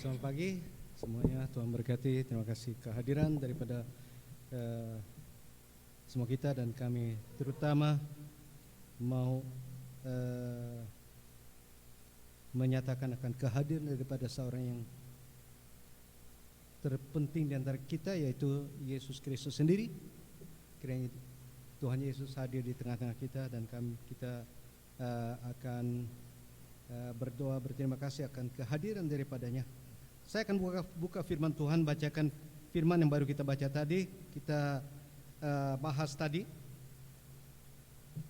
Selamat pagi semuanya, Tuhan berkati. Terima kasih kehadiran daripada semua kita dan kami terutama mau menyatakan akan kehadiran daripada seorang yang terpenting di antara kita, yaitu Yesus Kristus sendiri. Kiranya Tuhan Yesus hadir di tengah-tengah kita dan kita akan berdoa berterima kasih akan kehadiran daripadanya. Saya akan buka firman Tuhan, bacakan firman yang baru kita baca tadi. Kita bahas tadi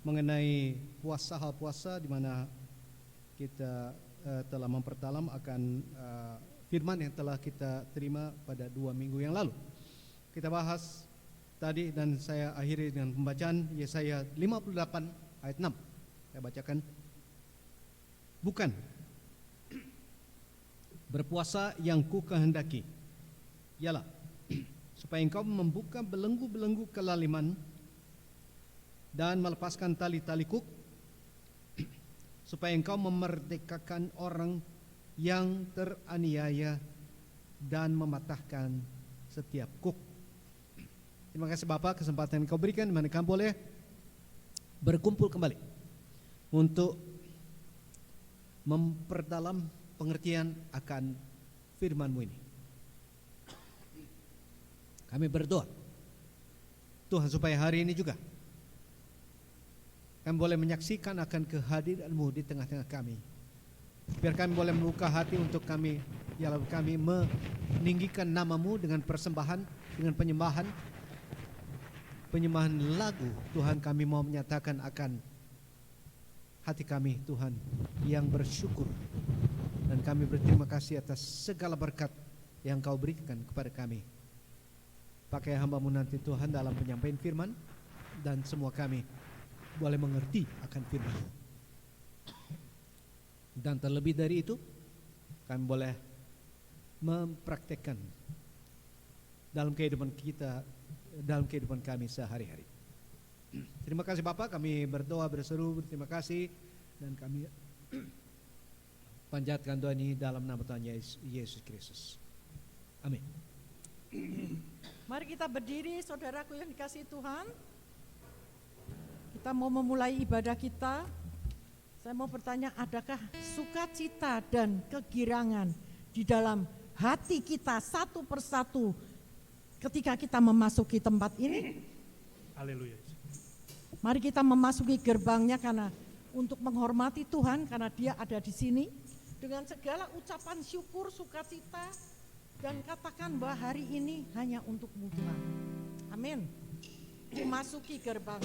mengenai hal puasa, di mana kita telah memperdalam akan firman yang telah kita terima pada 2 minggu yang lalu. Kita bahas tadi dan saya akhiri dengan pembacaan Yesaya 58 ayat 6. Saya bacakan. Bukan berpuasa yang ku kehendaki, ialah supaya engkau membuka belenggu-belenggu kelaliman dan melepaskan tali-tali kuk, supaya engkau memerdekakan orang yang teraniaya dan mematahkan setiap kuk. Terima kasih Bapak, kesempatan yang kau berikan di mana kami boleh berkumpul kembali untuk memperdalam pengertian akan firman-Mu ini. Kami berdoa Tuhan supaya hari ini juga kami boleh menyaksikan akan kehadiran-Mu di tengah-tengah kami. Biar kami boleh membuka hati untuk kami, ialah kami meninggikan nama-Mu dengan persembahan, dengan penyembahan lagu. Tuhan, kami mau menyatakan akan hati kami Tuhan yang bersyukur, dan kami berterima kasih atas segala berkat yang Kau berikan kepada kami. Pakai hamba-Mu nanti Tuhan dalam penyampaian firman, dan semua kami boleh mengerti akan firman-Mu. Dan terlebih dari itu, kami boleh mempraktekkan dalam kehidupan kita, dalam kehidupan kami sehari-hari. Terima kasih Bapak, kami berdoa berseru berterima kasih, dan kami panjatkan doa ini dalam nama Tuhan Yesus Kristus. Amin. Mari kita berdiri, saudaraku yang dikasihi Tuhan. Kita mau memulai ibadah kita. Saya mau bertanya, adakah sukacita dan kegirangan di dalam hati kita satu persatu ketika kita memasuki tempat ini? Haleluya. Mari kita memasuki gerbangnya karena untuk menghormati Tuhan, karena Dia ada di sini dengan segala ucapan syukur, sukacita, dan katakan bahwa hari ini hanya untuk-Mu Tuhan. Amin. Memasuki gerbang.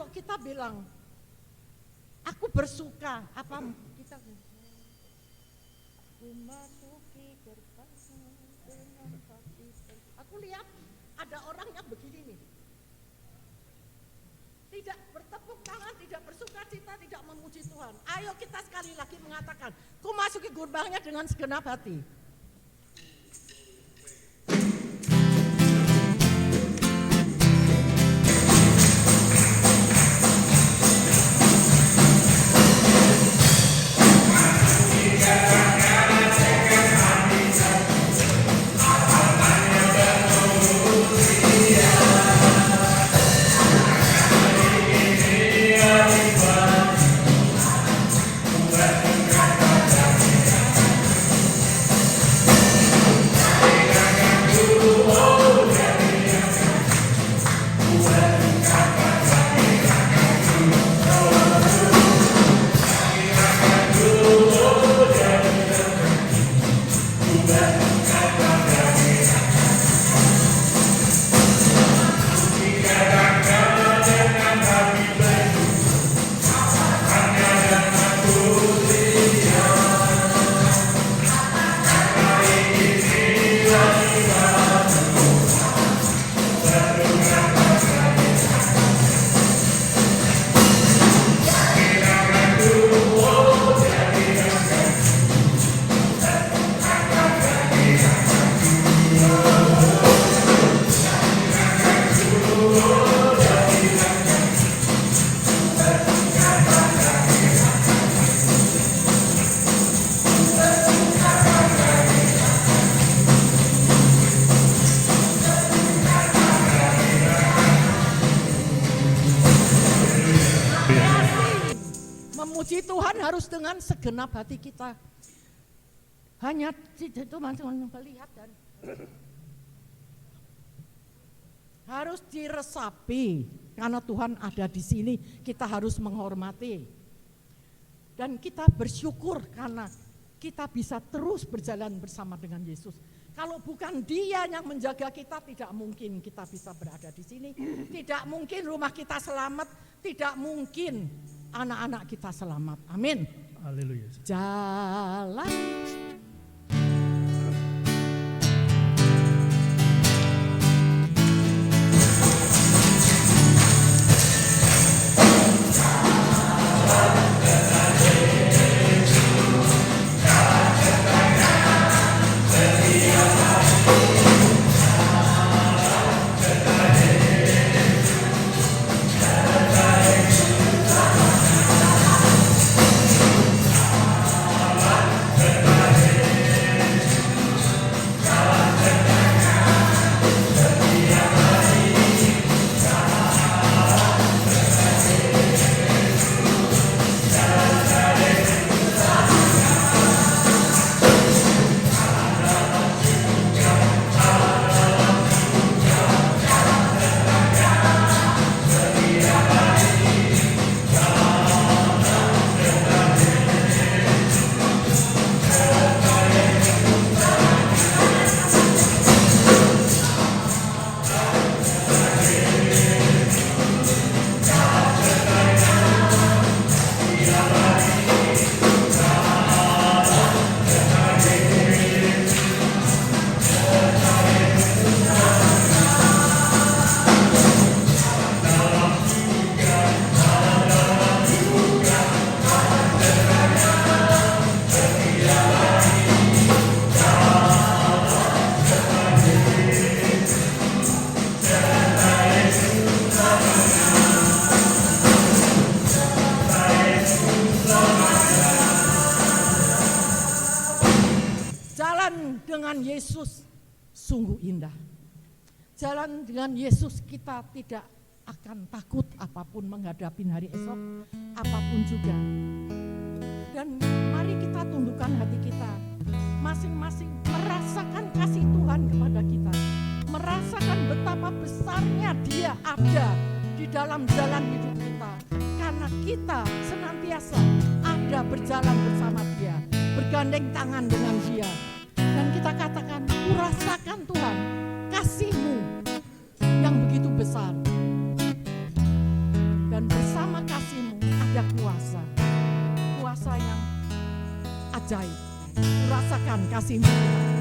kalau kita bilang, aku bersuka, apa kita memasuki gerbang dengan hati. Aku lihat ada orang yang begini nih, tidak bertepuk tangan, tidak bersuka cita, tidak memuji Tuhan. Ayo kita sekali lagi mengatakan, ku masuki gerbangnya dengan segenap hati. Memuji Tuhan harus dengan segenap hati kita. Hanya itu melihat dan harus diresapi karena Tuhan ada di sini. Kita harus menghormati dan kita bersyukur karena kita bisa terus berjalan bersama dengan Yesus. Kalau bukan Dia yang menjaga kita, tidak mungkin kita bisa berada di sini. Tidak mungkin rumah kita selamat, tidak mungkin anak-anak kita selamat. Amin. Haleluya. Jalan. dengan Yesus sungguh indah. Jalan dengan Yesus kita tidak akan takut apapun menghadapi hari esok, apapun juga. Dan mari kita tundukkan hati kita, masing-masing merasakan kasih Tuhan kepada kita, merasakan betapa besarnya Dia ada di dalam jalan hidup kita, karena kita senantiasa ada berjalan bersama Dia, bergandeng tangan dengan Dia. Dan kita katakan, ku rasakan Tuhan kasih-Mu yang begitu besar. Dan ada kuasa yang ajaib. Rasakan kasih-Mu Tuhan.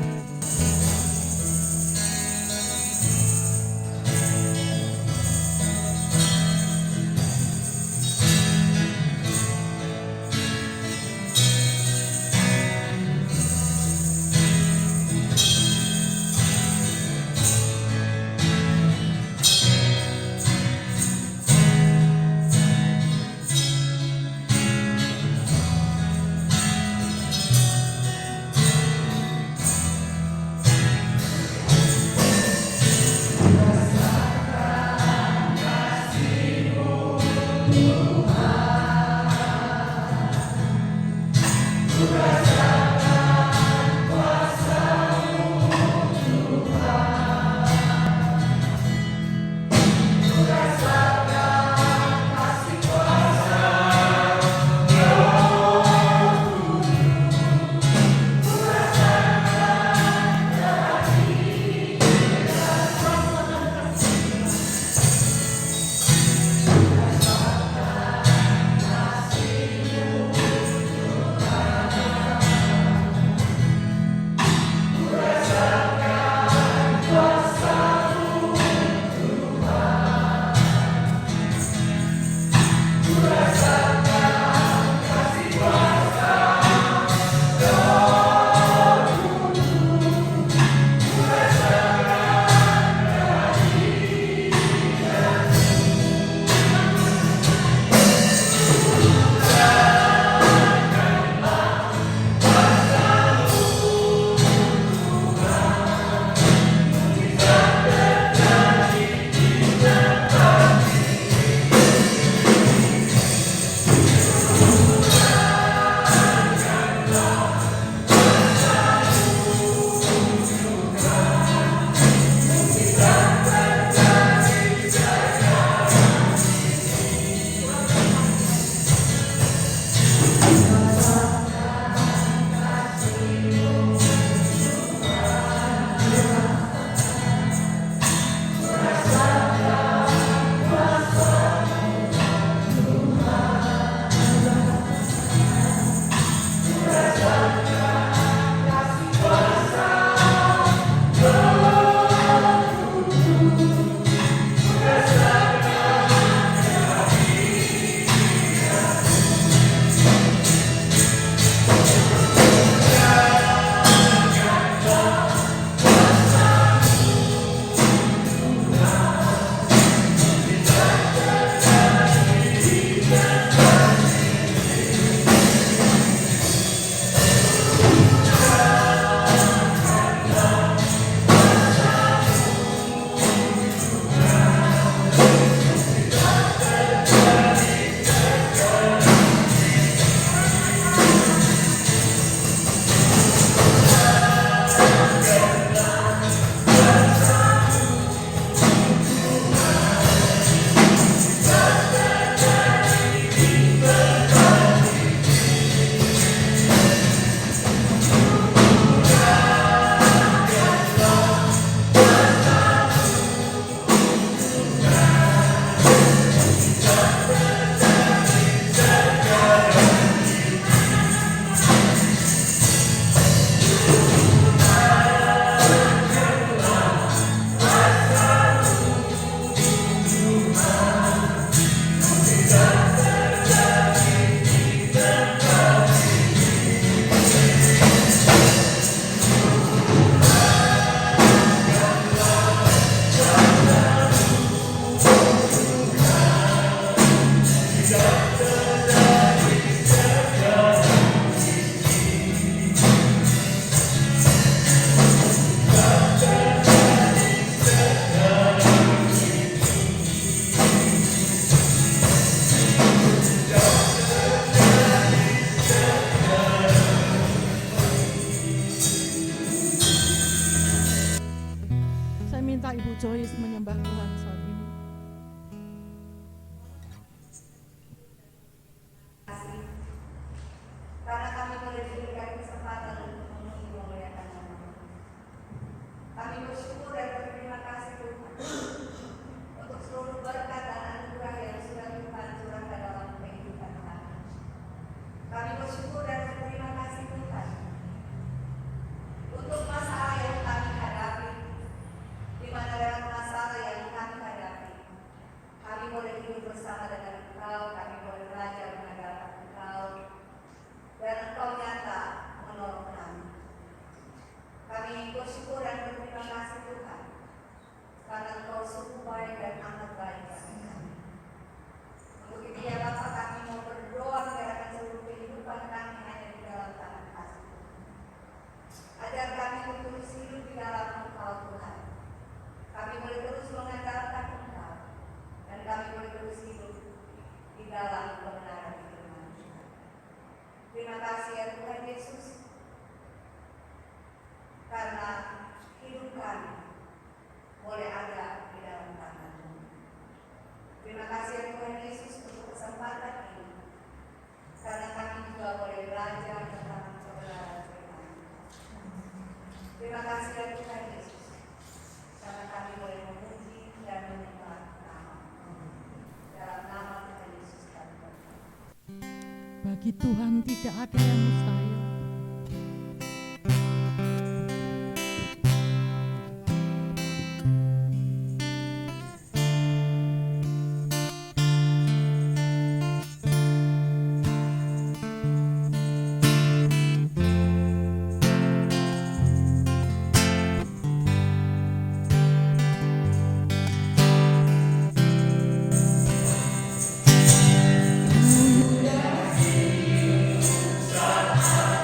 Joyce menyembah Tuhan saat ini. Karena kami boleh diberikan kesempatan untuk memenuhi memuliakan nama. Kami bersyukur dan berterima kasih Tuhan untuk seluruh berkat dan anugerah yang sudah Tuhan curahkan dalam kehidupan kami. dalam kebenaran firman Tuhan. Terima kasih ya Tuhan Yesus, karena hidup kami boleh ada di dalam tangan-Mu. Terima kasih ya Tuhan Yesus untuk kesempatan ini, karena kami juga boleh belajar tentang kebenaran firman Tuhan. Terima kasih ya Tuhan Yesus, karena kami boleh memuji dan menyembah nama-Mu. Dalam nama Tuhan Yesus kami berdoa. Bagi Tuhan tidak ada yang mustahil. Yesus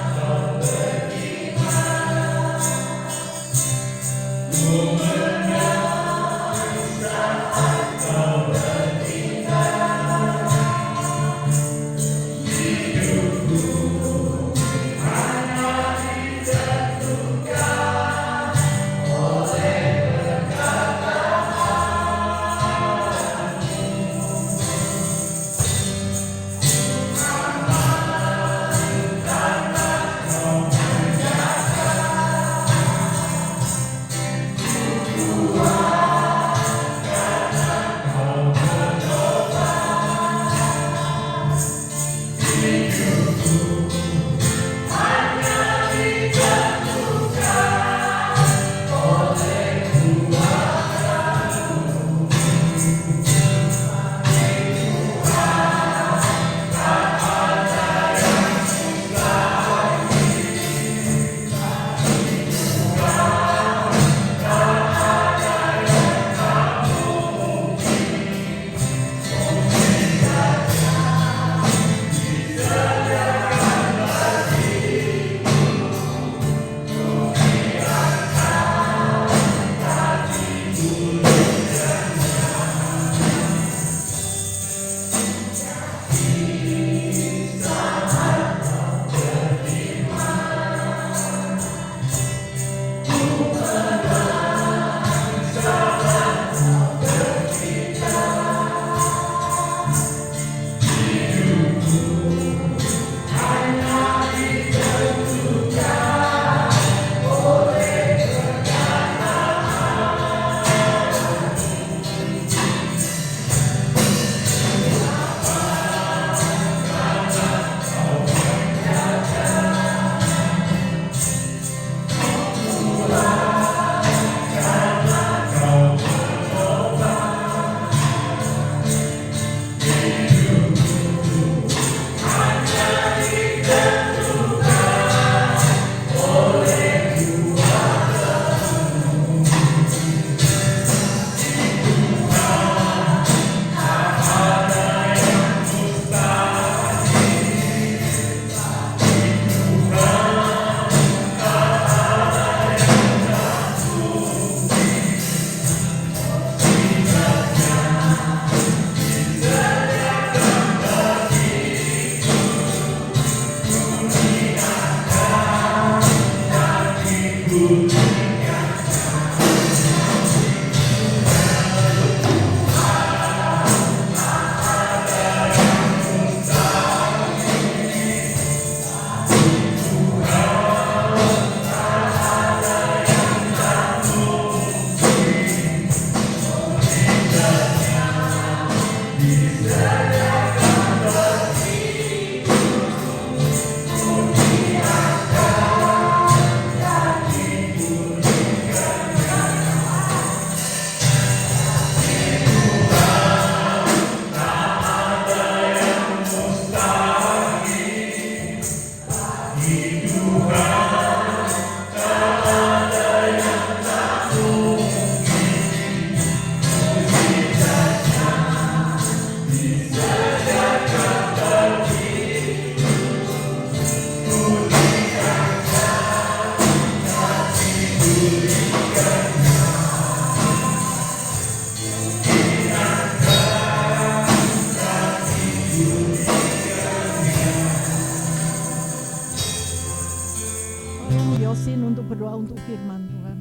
Rosin untuk berdoa untuk firman Tuhan.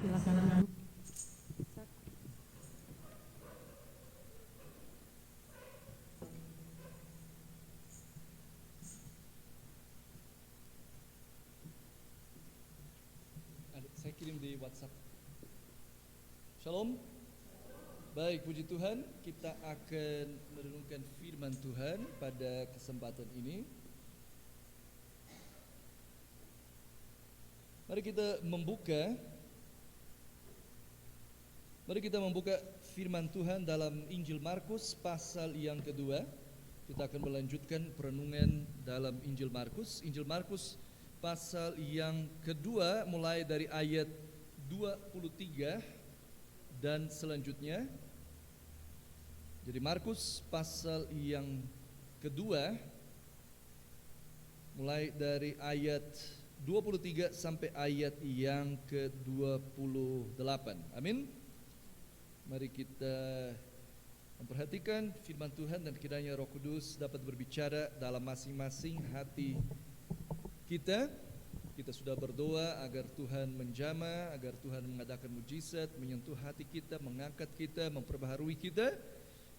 Silakan. Saya kirim di WhatsApp. Shalom. Baik, puji Tuhan, kita akan merenungkan firman Tuhan pada kesempatan ini. Mari kita membuka firman Tuhan dalam Injil Markus pasal yang kedua. Kita akan melanjutkan perenungan dalam Injil Markus. Injil Markus pasal yang kedua mulai dari ayat 23 dan selanjutnya. Jadi Markus pasal yang kedua mulai dari ayat 23 sampai ayat yang ke-28. Amin. Mari kita memperhatikan firman Tuhan dan kiranya Roh Kudus dapat berbicara dalam masing-masing hati kita. Kita sudah berdoa agar Tuhan menjamah, agar Tuhan mengadakan mujizat, menyentuh hati kita, mengangkat kita, memperbaharui kita.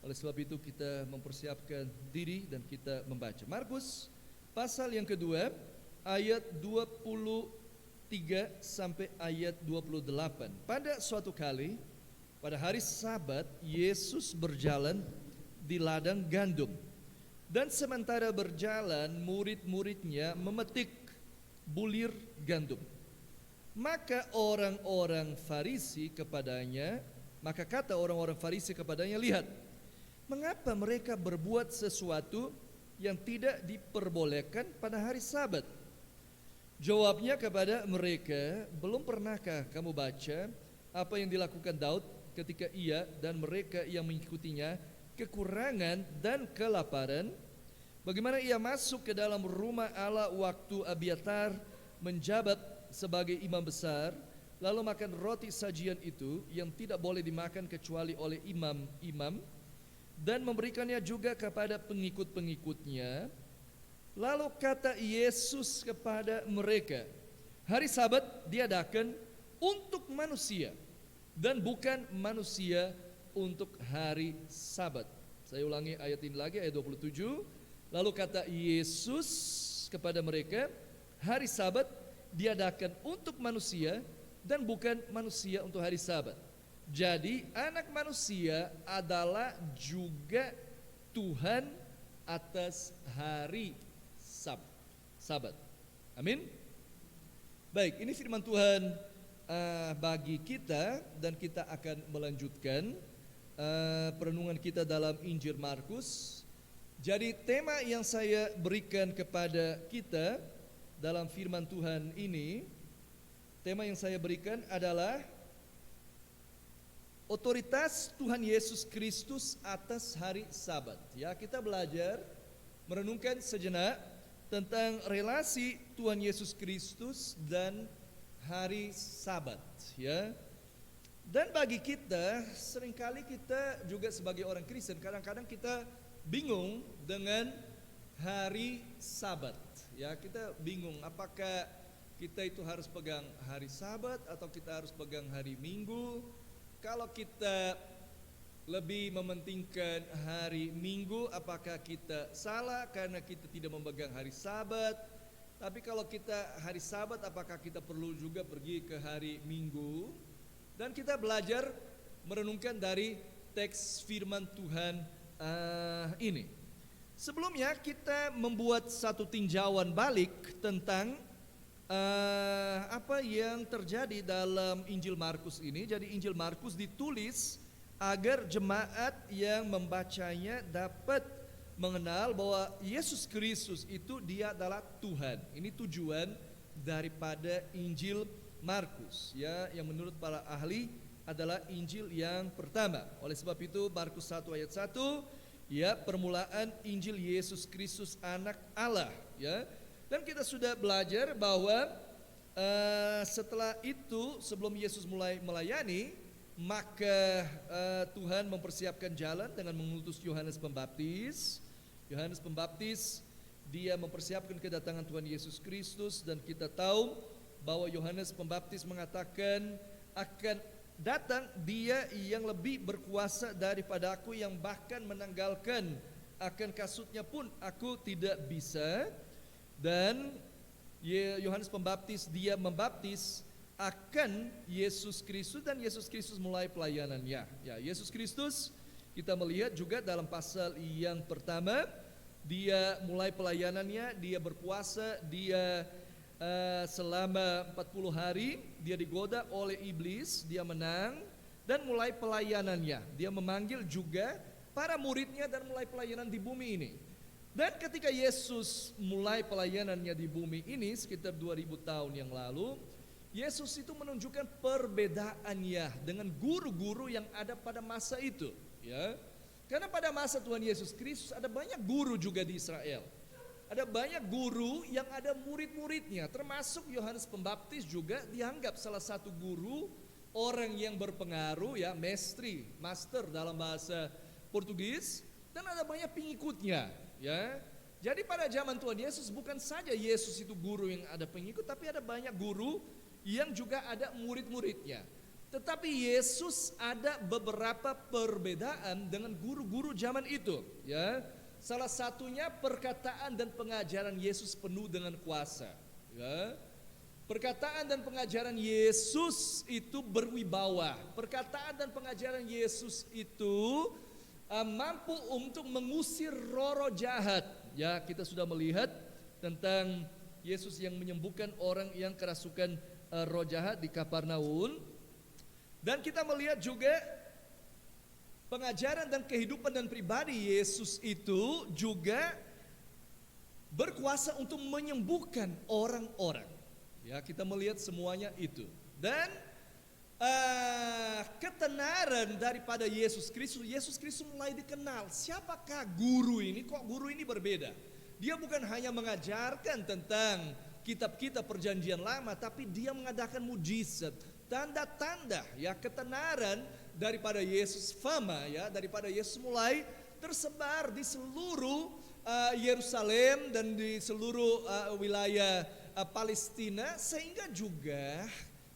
Oleh sebab itu kita mempersiapkan diri dan kita membaca. Markus pasal yang kedua ayat 23 sampai ayat 28. Pada suatu kali pada hari Sabat Yesus berjalan di ladang gandum. Dan sementara berjalan murid-muridnya memetik bulir gandum. Maka kata orang-orang Farisi kepadanya, lihat, mengapa mereka berbuat sesuatu yang tidak diperbolehkan pada hari Sabat? Jawabnya kepada mereka, belum pernahkah kamu baca apa yang dilakukan Daud ketika ia dan mereka yang mengikutinya kekurangan dan kelaparan? Bagaimana ia masuk ke dalam rumah Allah waktu Abiatar menjabat sebagai imam besar, lalu makan roti sajian itu yang tidak boleh dimakan kecuali oleh imam-imam, dan memberikannya juga kepada pengikut-pengikutnya. Lalu kata Yesus kepada mereka, hari Sabat diadakan untuk manusia dan bukan manusia untuk hari Sabat. Saya ulangi ayat ini lagi, ayat 27. Lalu kata Yesus kepada mereka, hari Sabat diadakan untuk manusia dan bukan manusia untuk hari Sabat. Jadi anak manusia adalah juga Tuhan atas hari Sabat. Amin. Baik, ini firman Tuhan bagi kita, dan kita akan melanjutkan perenungan kita dalam Injil Markus. Jadi tema yang saya berikan kepada kita dalam firman Tuhan ini, tema yang saya berikan adalah otoritas Tuhan Yesus Kristus atas hari Sabat. Ya, kita belajar merenungkan sejenak tentang relasi Tuhan Yesus Kristus dan hari Sabat, ya. Dan bagi kita, seringkali kita juga sebagai orang Kristen, kadang-kadang kita bingung dengan hari Sabat. Ya, kita bingung apakah kita itu harus pegang hari Sabat atau kita harus pegang hari Minggu. Kalau kita lebih mementingkan hari Minggu, apakah kita salah karena kita tidak memegang hari Sabat? Tapi kalau kita hari Sabat, apakah kita perlu juga pergi ke hari Minggu? Dan kita belajar merenungkan dari teks firman Tuhan ini. Sebelumnya kita membuat satu tinjauan balik tentang apa yang terjadi dalam Injil Markus ini. Jadi Injil Markus ditulis agar jemaat yang membacanya dapat mengenal bahwa Yesus Kristus itu dia adalah Tuhan. Ini tujuan daripada Injil Markus, ya, yang menurut para ahli adalah Injil yang pertama. Oleh sebab itu Markus 1 ayat 1, ya, permulaan Injil Yesus Kristus anak Allah, ya. Dan kita sudah belajar bahwa setelah itu, sebelum Yesus mulai melayani, maka Tuhan mempersiapkan jalan dengan mengutus Yohanes Pembaptis. Yohanes Pembaptis dia mempersiapkan kedatangan Tuhan Yesus Kristus, dan kita tahu bahwa Yohanes Pembaptis mengatakan akan datang dia yang lebih berkuasa daripada aku, yang bahkan menanggalkan akan kasutnya pun aku tidak bisa. Dan Yohanes Pembaptis dia membaptis akan Yesus Kristus, dan Yesus Kristus mulai pelayanannya. Ya, Yesus Kristus kita melihat juga dalam pasal yang pertama, dia mulai pelayanannya, dia berpuasa, dia selama 40 hari dia digoda oleh iblis, dia menang dan mulai pelayanannya. Dia memanggil juga para muridnya dan mulai pelayanan di bumi ini. Dan ketika Yesus mulai pelayanannya di bumi ini sekitar 2000 tahun yang lalu, Yesus itu menunjukkan perbedaannya dengan guru-guru yang ada pada masa itu, ya. Karena pada masa Tuhan Yesus Kristus ada banyak guru juga di Israel. Ada banyak guru yang ada murid-muridnya, termasuk Yohanes Pembaptis juga dianggap salah satu guru, orang yang berpengaruh, ya, master dalam bahasa Portugis, dan ada banyak pengikutnya, ya. Jadi pada zaman Tuhan Yesus bukan saja Yesus itu guru yang ada pengikut, tapi ada banyak guru yang juga ada murid-muridnya. Tetapi Yesus ada beberapa perbedaan dengan guru-guru zaman itu, ya. Salah satunya perkataan dan pengajaran Yesus penuh dengan kuasa, ya. Perkataan dan pengajaran Yesus itu berwibawa. Perkataan dan pengajaran Yesus itu mampu untuk mengusir roh-roh jahat. Ya, kita sudah melihat tentang Yesus yang menyembuhkan orang yang kerasukan roh jahat di Kapernaum. Dan kita melihat juga pengajaran dan kehidupan dan pribadi Yesus itu juga berkuasa untuk menyembuhkan orang-orang. Ya, kita melihat semuanya itu. Dan ketenaran daripada Yesus Kristus mulai dikenal. Siapakah guru ini? Kok guru ini berbeda? Dia bukan hanya mengajarkan tentang kitab-kitab perjanjian lama, tapi dia mengadakan mujizat, tanda-tanda, ya, ketenaran daripada Yesus. Fama, ya, daripada Yesus mulai tersebar di seluruh Yerusalem dan di seluruh wilayah Palestina, sehingga juga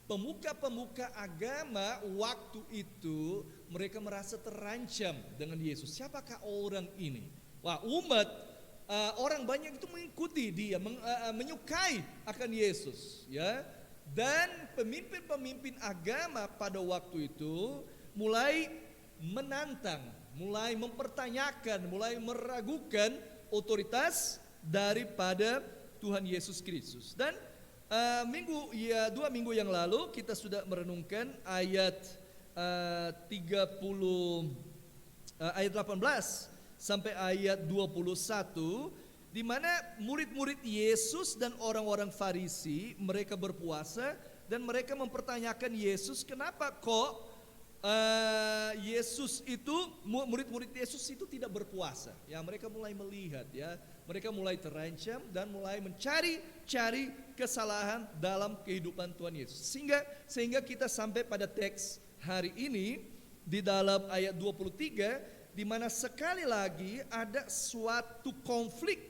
pemuka-pemuka agama waktu itu mereka merasa terancam dengan Yesus. Siapakah orang ini? Wah, umat orang banyak itu mengikuti dia, menyukai akan Yesus, ya. Dan pemimpin-pemimpin agama pada waktu itu mulai menantang, mulai mempertanyakan, mulai meragukan otoritas daripada Tuhan Yesus Kristus. Dan 2 minggu yang lalu kita sudah merenungkan ayat 18 sampai ayat 21, di mana murid-murid Yesus dan orang-orang Farisi mereka berpuasa dan mereka mempertanyakan Yesus, kenapa kok murid-murid Yesus itu tidak berpuasa? Ya, mereka mulai melihat, ya, mereka mulai terancam dan mulai mencari kesalahan dalam kehidupan Tuhan Yesus. Sehingga kita sampai pada teks hari ini di dalam ayat 23, di mana sekali lagi ada suatu konflik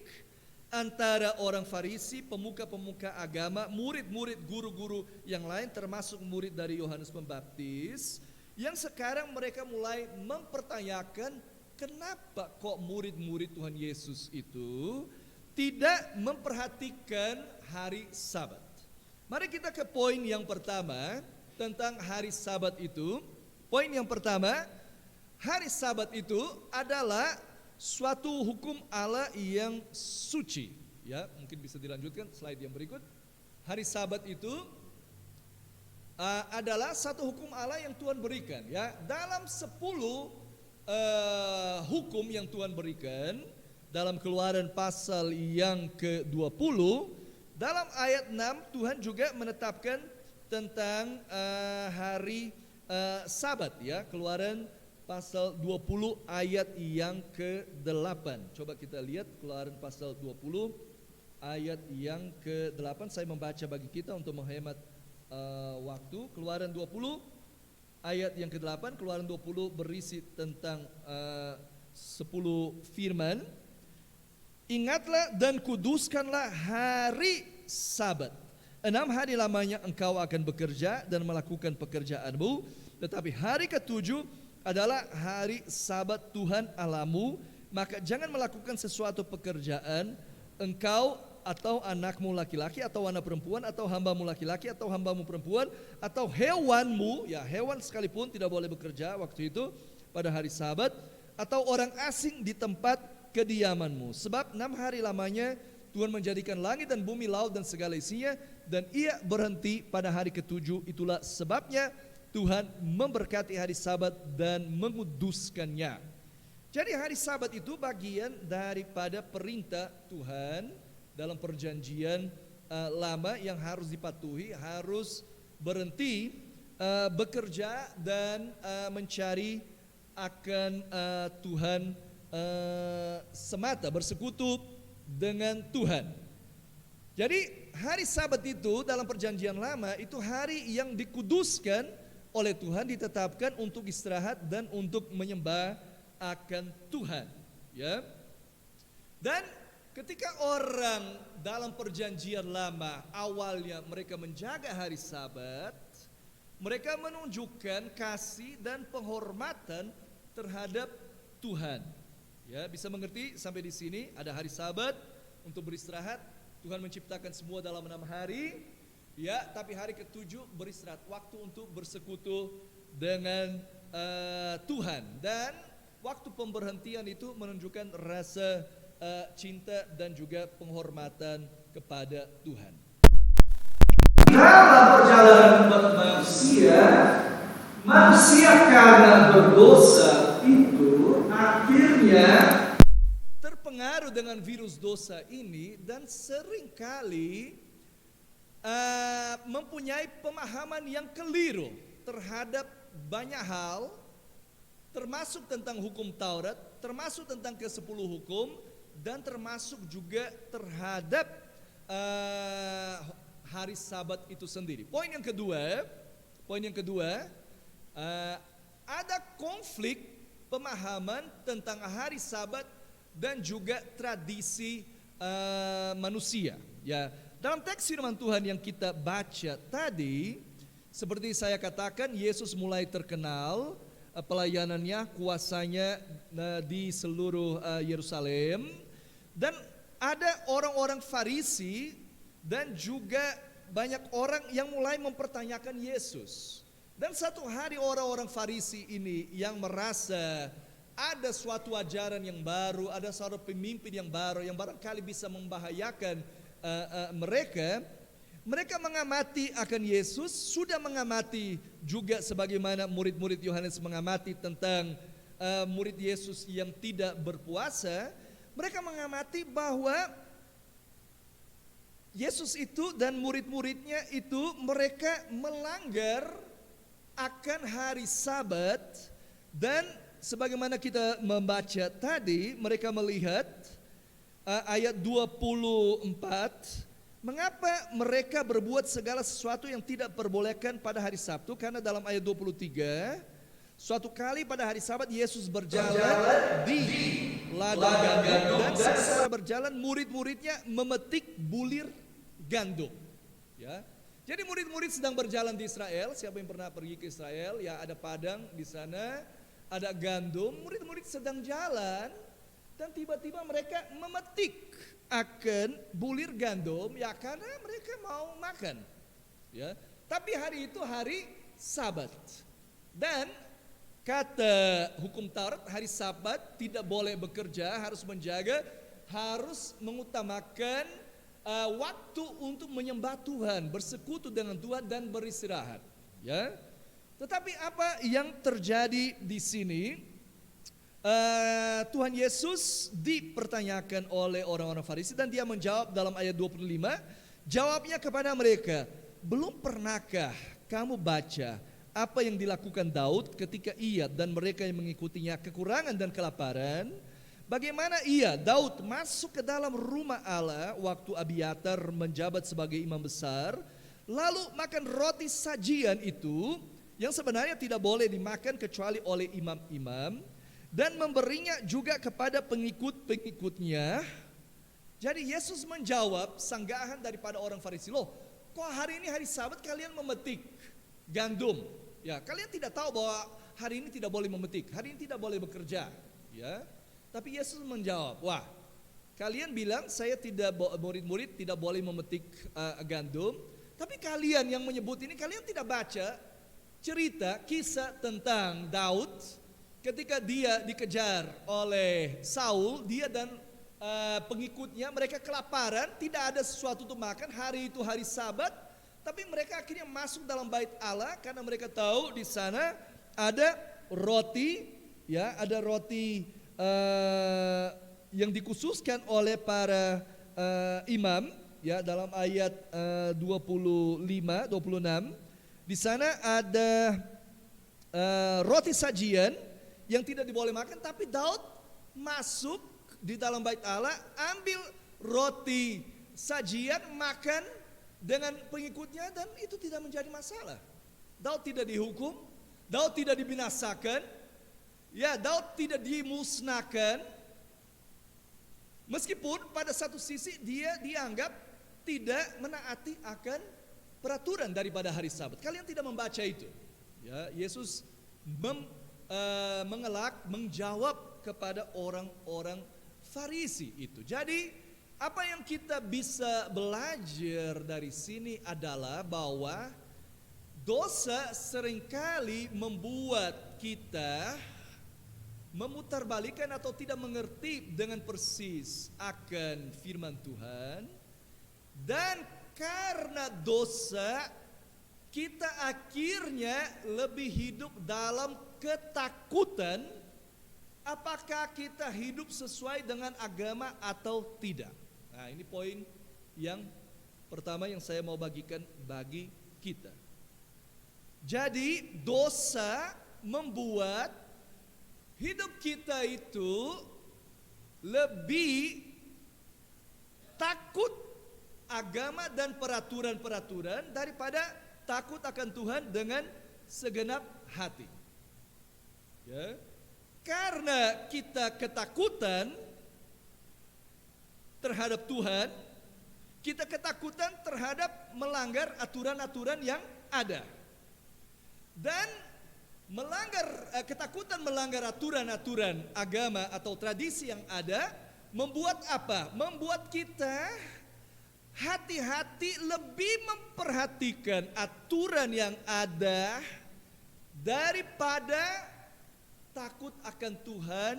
antara orang Farisi, pemuka-pemuka agama, murid-murid, guru-guru yang lain, termasuk murid dari Yohanes Pembaptis, yang sekarang mereka mulai mempertanyakan kenapa kok murid-murid Tuhan Yesus itu tidak memperhatikan hari Sabat. Mari kita ke poin yang pertama tentang hari Sabat itu. Poin yang pertama, hari Sabat itu adalah suatu hukum Allah yang suci. Ya, mungkin bisa dilanjutkan slide yang berikut. Hari Sabat itu adalah satu hukum Allah yang Tuhan berikan. Ya, dalam 10 hukum yang Tuhan berikan dalam Keluaran pasal yang ke-20, dalam ayat 6 Tuhan juga menetapkan tentang hari Sabat. Ya, Keluaran pasal 20 ayat yang ke-8. Coba kita lihat Keluaran pasal 20 ayat yang ke-8. Saya membaca bagi kita untuk menghemat waktu. Keluaran 20 ayat yang ke-8. Keluaran 20 berisi tentang 10 firman. Ingatlah dan kuduskanlah hari Sabat. 6 hari lamanya engkau akan bekerja dan melakukan pekerjaanmu, tetapi hari ke-7 adalah hari Sabat Tuhan Allahmu, maka jangan melakukan sesuatu pekerjaan, engkau atau anakmu laki-laki atau anak perempuan atau hambamu laki-laki atau hambamu perempuan atau hewanmu, ya hewan sekalipun tidak boleh bekerja waktu itu pada hari Sabat, atau orang asing di tempat kediamanmu. Sebab 6 hari lamanya Tuhan menjadikan langit dan bumi, laut dan segala isinya, dan ia berhenti pada hari ke-7. Itulah sebabnya Tuhan memberkati hari Sabat dan menguduskannya. Jadi hari Sabat itu bagian daripada perintah Tuhan dalam perjanjian lama yang harus dipatuhi, harus berhenti bekerja dan mencari akan Tuhan semata, bersekutu dengan Tuhan. Jadi hari Sabat itu dalam perjanjian lama itu hari yang dikuduskan oleh Tuhan, ditetapkan untuk istirahat dan untuk menyembah akan Tuhan, ya. Dan ketika orang dalam perjanjian lama awalnya mereka menjaga hari Sabat, mereka menunjukkan kasih dan penghormatan terhadap Tuhan. Ya, bisa mengerti sampai di sini ada hari Sabat untuk beristirahat. Tuhan menciptakan semua dalam 6 hari. Ya, tapi hari ke-7 beristirahat, waktu untuk bersekutu dengan Tuhan. Dan waktu pemberhentian itu menunjukkan rasa cinta dan juga penghormatan kepada Tuhan. Dalam perjalanan manusia karena berdosa itu akhirnya terpengaruh dengan virus dosa ini dan seringkali mempunyai pemahaman yang keliru terhadap banyak hal, termasuk tentang hukum Taurat, termasuk tentang ke-10 hukum, dan termasuk juga terhadap hari Sabat itu sendiri. Poin yang kedua, ada konflik pemahaman tentang hari Sabat dan juga tradisi manusia. Ya, dalam teks firman Tuhan yang kita baca tadi, seperti saya katakan, Yesus mulai terkenal pelayanannya, kuasanya di seluruh Yerusalem, dan ada orang-orang Farisi dan juga banyak orang yang mulai mempertanyakan Yesus. Dan satu hari orang-orang Farisi ini yang merasa ada suatu ajaran yang baru, ada suatu pemimpin yang baru yang barangkali bisa membahayakan mereka mengamati akan Yesus, sudah mengamati juga sebagaimana murid-murid Yohanes mengamati tentang murid Yesus yang tidak berpuasa. Mereka mengamati bahwa Yesus itu dan murid-muridnya itu mereka melanggar akan hari Sabat, dan sebagaimana kita membaca tadi, mereka melihat ayat 24, mengapa mereka berbuat segala sesuatu yang tidak perbolehkan pada hari Sabtu? Karena dalam ayat 23, suatu kali pada hari Sabat Yesus berjalan di ladang gandum, dan secara berjalan murid-muridnya memetik bulir gandum. Ya, jadi murid-murid sedang berjalan di Israel. Siapa yang pernah pergi ke Israel? Ya, ada padang di sana, ada gandum. Murid-murid sedang jalan dan tiba-tiba mereka memetik akan bulir gandum, ya karena mereka mau makan. Ya, tapi hari itu hari Sabat. Dan kata hukum Taurat, hari Sabat tidak boleh bekerja, harus menjaga, harus mengutamakan waktu untuk menyembah Tuhan, bersekutu dengan Tuhan dan beristirahat. Ya, tetapi apa yang terjadi di sini? Tuhan Yesus dipertanyakan oleh orang-orang Farisi dan dia menjawab dalam ayat 25. Jawabnya kepada mereka, belum pernahkah kamu baca apa yang dilakukan Daud ketika ia dan mereka yang mengikutinya kekurangan dan kelaparan? Bagaimana ia, Daud, masuk ke dalam rumah Allah waktu Abiatar menjabat sebagai imam besar, lalu makan roti sajian itu yang sebenarnya tidak boleh dimakan kecuali oleh imam-imam, dan memberinya juga kepada pengikut-pengikutnya. Jadi Yesus menjawab sanggahan daripada orang Farisi, loh kok hari ini hari Sabat kalian memetik gandum? Ya, kalian tidak tahu bahwa hari ini tidak boleh memetik, hari ini tidak boleh bekerja. Ya, tapi Yesus menjawab, wah kalian bilang saya tidak, murid-murid tidak boleh memetik gandum, tapi kalian yang menyebut ini, kalian tidak baca cerita kisah tentang Daud ketika dia dikejar oleh Saul, dia dan pengikutnya mereka kelaparan, tidak ada sesuatu untuk makan, hari itu hari Sabat. Tapi mereka akhirnya masuk dalam bait Allah karena mereka tahu di sana ada roti, ya, ada roti yang dikhususkan oleh para imam, ya, dalam ayat 25, 26. Di sana ada roti sajian yang tidak diboleh makan, tapi Daud masuk di dalam bait Allah, ambil roti sajian, makan dengan pengikutnya, dan itu tidak menjadi masalah. Daud tidak dihukum, Daud tidak dibinasakan, ya, Daud tidak dimusnahkan. Meskipun pada satu sisi dia dianggap tidak menaati akan peraturan daripada hari Sabat. Kalian tidak membaca itu. Ya, Yesus mengelak, menjawab kepada orang-orang Farisi itu. Jadi apa yang kita bisa belajar dari sini adalah bahwa dosa seringkali membuat kita memutarbalikkan atau tidak mengerti dengan persis akan firman Tuhan, dan karena dosa kita akhirnya lebih hidup dalam ketakutan apakah kita hidup sesuai dengan agama atau tidak. Nah, ini poin yang pertama yang saya mau bagikan bagi kita. Jadi dosa membuat hidup kita itu lebih takut agama dan peraturan-peraturan daripada takut akan Tuhan dengan segenap hati. Ya. Karena kita ketakutan terhadap Tuhan, kita ketakutan terhadap melanggar aturan-aturan yang ada. Dan ketakutan melanggar aturan-aturan agama atau tradisi yang ada membuat apa? Membuat kita hati-hati lebih memperhatikan aturan yang ada daripada takut akan Tuhan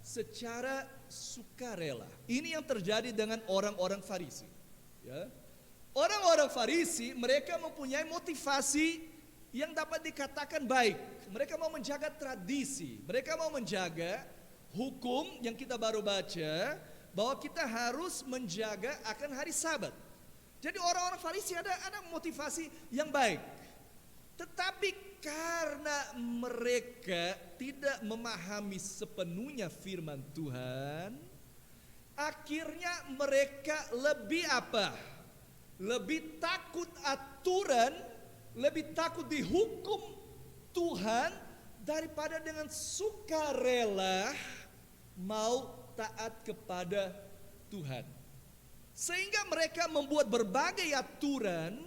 secara sukarela. Ini yang terjadi dengan orang-orang Farisi. Ya. Orang-orang Farisi mereka mempunyai motivasi yang dapat dikatakan baik. Mereka mau menjaga tradisi, mereka mau menjaga hukum yang kita baru baca, bahwa kita harus menjaga akan hari Sabat. Jadi orang-orang Farisi ada motivasi yang baik. Tetapi karena mereka tidak memahami sepenuhnya firman Tuhan, akhirnya mereka lebih apa? Lebih takut aturan, lebih takut dihukum Tuhan daripada dengan sukarela mau taat kepada Tuhan. Sehingga mereka membuat berbagai aturan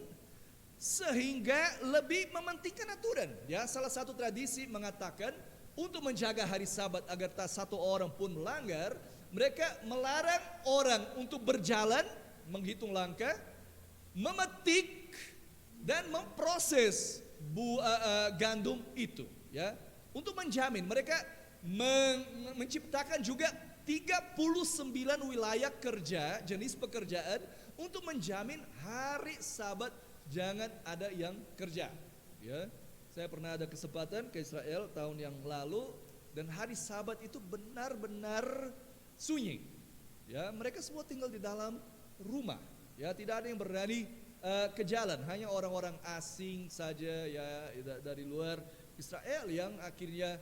sehingga lebih mementingkan aturan. Ya, salah satu tradisi mengatakan untuk menjaga hari Sabat agar tak satu orang pun melanggar, mereka melarang orang untuk berjalan, menghitung langkah, memetik dan memproses gandum itu. Ya, untuk menjamin mereka menciptakan juga 39 wilayah kerja, jenis pekerjaan untuk menjamin hari Sabat jangan ada yang kerja. Ya, saya pernah ada kesempatan ke Israel tahun yang lalu dan hari Sabat itu benar-benar sunyi. Ya, mereka semua tinggal di dalam rumah. Ya, tidak ada yang berani ke jalan, hanya orang-orang asing saja ya dari luar Israel yang akhirnya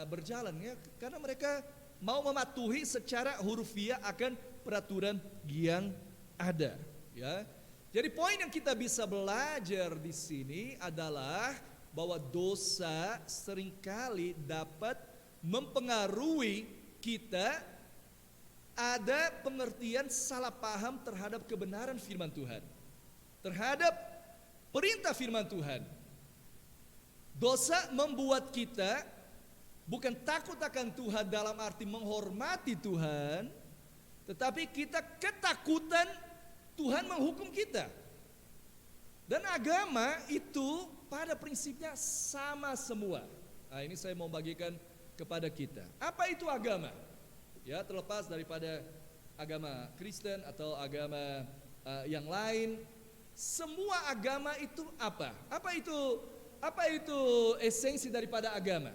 berjalan ya, karena mereka mau mematuhi secara hurufiah akan peraturan yang ada. Ya, jadi poin yang kita bisa belajar di sini adalah bahwa dosa seringkali dapat mempengaruhi kita. Ada pengertian salah paham terhadap kebenaran firman Tuhan, terhadap perintah firman Tuhan. Dosa membuat kita bukan takut akan Tuhan dalam arti menghormati Tuhan, tetapi kita ketakutan Tuhan menghukum kita. Dan agama itu pada prinsipnya sama semua. Nah, ini saya mau bagikan kepada kita. Apa itu agama? Ya, terlepas daripada agama Kristen atau agama yang lain, semua agama itu apa? Apa itu esensi daripada agama?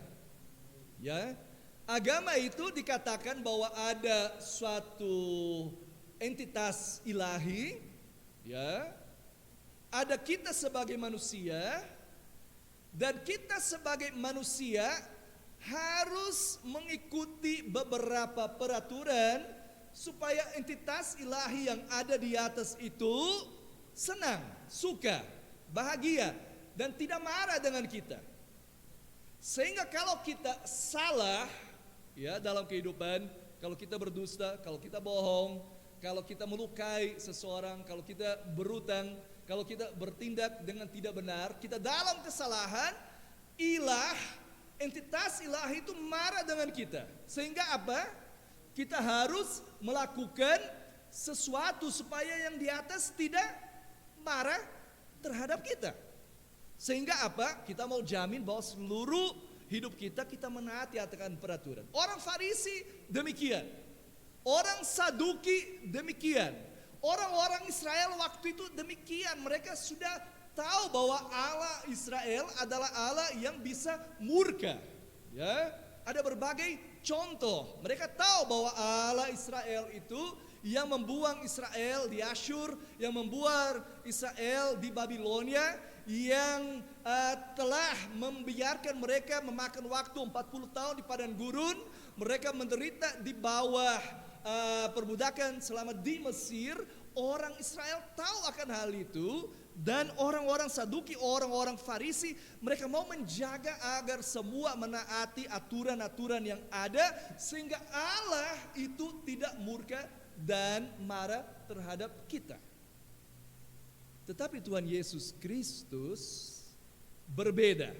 Ya, agama itu dikatakan bahwa ada suatu entitas ilahi, ya, ada kita sebagai manusia, dan kita sebagai manusia harus mengikuti beberapa peraturan supaya entitas ilahi yang ada di atas itu senang, suka, bahagia, dan tidak marah dengan kita. Sehingga kalau kita salah ya dalam kehidupan, kalau kita berdusta, kalau kita bohong, kalau kita melukai seseorang, kalau kita berutang, kalau kita bertindak dengan tidak benar, kita dalam kesalahan, entitas ilahi itu marah dengan kita. Sehingga apa? Kita harus melakukan sesuatu supaya yang di atas tidak marah terhadap kita. Sehingga apa? Kita mau jamin bahwa seluruh hidup kita menaati akan peraturan. Orang Farisi demikian. Orang Saduki demikian. Orang-orang Israel waktu itu demikian. Mereka sudah tahu bahwa Allah Israel adalah Allah yang bisa murka. Ya, ada berbagai contoh. Mereka tahu bahwa Allah Israel itu yang membuang Israel di Asyur, yang membuang Israel di Babilonia, yang telah membiarkan mereka memakan waktu 40 tahun di padang gurun. Mereka menderita di bawah perbudakan selama di Mesir. Orang Israel tahu akan hal itu. Dan orang-orang Saduki, orang-orang Farisi, mereka mau menjaga agar semua menaati aturan-aturan yang ada, sehingga Allah itu tidak murka dan marah terhadap kita. Tetapi Tuhan Yesus Kristus berbeda.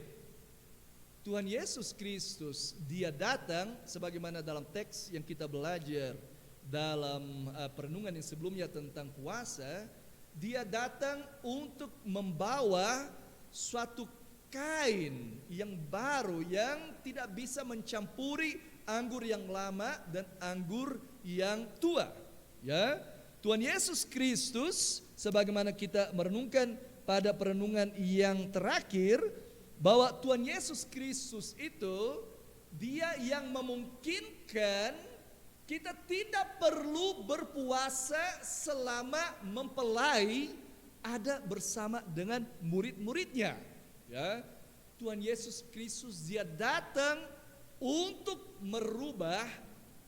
Tuhan Yesus Kristus, dia datang sebagaimana dalam teks yang kita belajar dalam perenungan yang sebelumnya tentang puasa. Dia datang untuk membawa suatu kain yang baru yang tidak bisa mencampuri anggur yang lama dan anggur yang tua. Ya, Tuhan Yesus Kristus sebagaimana kita merenungkan pada perenungan yang terakhir bahwa Tuhan Yesus Kristus itu dia yang memungkinkan kita tidak perlu berpuasa selama mempelai ada bersama dengan murid-muridnya. Ya, Tuhan Yesus Kristus dia datang untuk merubah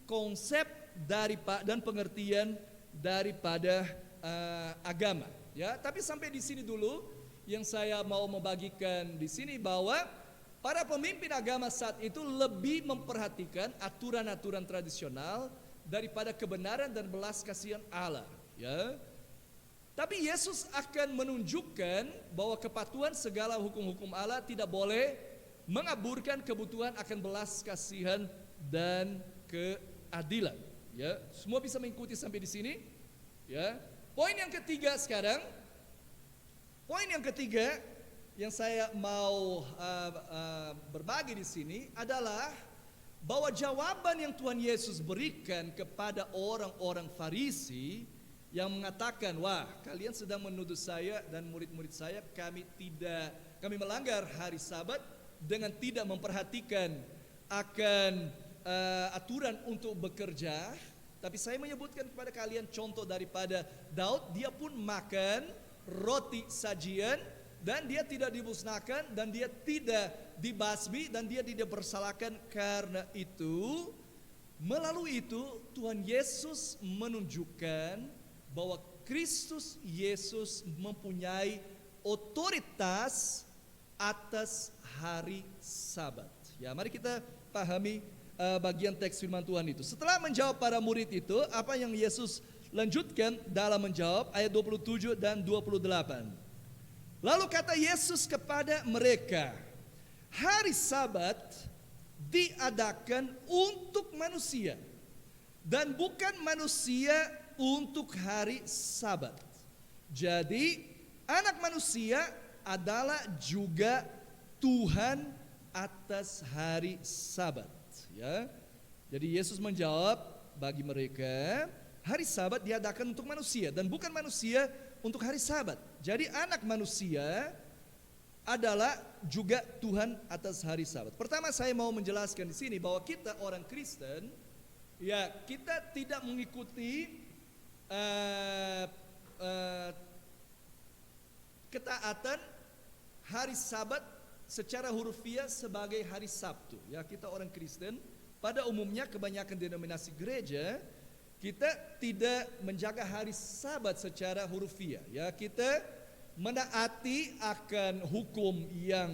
konsep dan pengertian daripada agama. Ya, tapi sampai di sini dulu yang saya mau membagikan di sini bahwa para pemimpin agama saat itu lebih memperhatikan aturan-aturan tradisional daripada kebenaran dan belas kasihan Allah, ya. Tapi Yesus akan menunjukkan bahwa kepatuhan segala hukum-hukum Allah tidak boleh mengaburkan kebutuhan akan belas kasihan dan keadilan. Ya, semua bisa mengikuti sampai di sini. Ya, poin yang ketiga sekarang. Poin yang ketiga yang saya mau berbagi di sini adalah bahwa jawaban yang Tuhan Yesus berikan kepada orang-orang Farisi yang mengatakan, wah, kalian sedang menuduh saya dan murid-murid saya, kami melanggar hari Sabat dengan tidak memperhatikan akan aturan untuk bekerja. Tapi saya menyebutkan kepada kalian contoh daripada Daud, dia pun makan roti sajian dan dia tidak dimusnahkan dan dia tidak dibasmi dan dia tidak bersalahkan. Karena itu, melalui itu Tuhan Yesus menunjukkan bahwa Kristus Yesus mempunyai otoritas atas hari Sabat. Ya, mari kita pahami bagian teks firman Tuhan itu. Setelah menjawab para murid itu, apa yang Yesus lanjutkan dalam menjawab ayat 27 dan 28. Lalu kata Yesus kepada mereka, hari Sabat diadakan untuk manusia dan bukan manusia untuk hari Sabat. Jadi anak manusia adalah juga Tuhan atas hari Sabat, ya. Jadi Yesus menjawab bagi mereka, hari Sabat diadakan untuk manusia dan bukan manusia untuk hari Sabat. Jadi anak manusia adalah juga Tuhan atas hari Sabat. Pertama saya mau menjelaskan di sini bahwa kita orang Kristen, ya, kita tidak mengikuti ketaatan hari Sabat secara hurufiah sebagai hari Sabtu. Ya, kita orang Kristen pada umumnya kebanyakan denominasi gereja kita tidak menjaga hari Sabat secara hurufiah. Ya, kita menaati akan hukum yang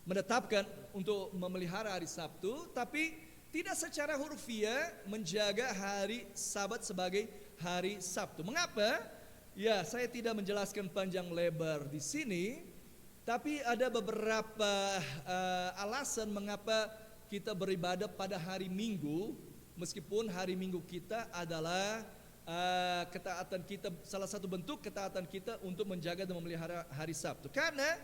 menetapkan untuk memelihara hari Sabtu, tapi tidak secara hurufiah menjaga hari Sabat sebagai hari Sabtu. Mengapa? Ya, saya tidak menjelaskan panjang lebar di sini, tapi ada beberapa alasan mengapa kita beribadah pada hari Minggu, meskipun hari Minggu kita adalah ketaatan kita, salah satu bentuk ketaatan kita untuk menjaga dan memelihara hari Sabtu. Karena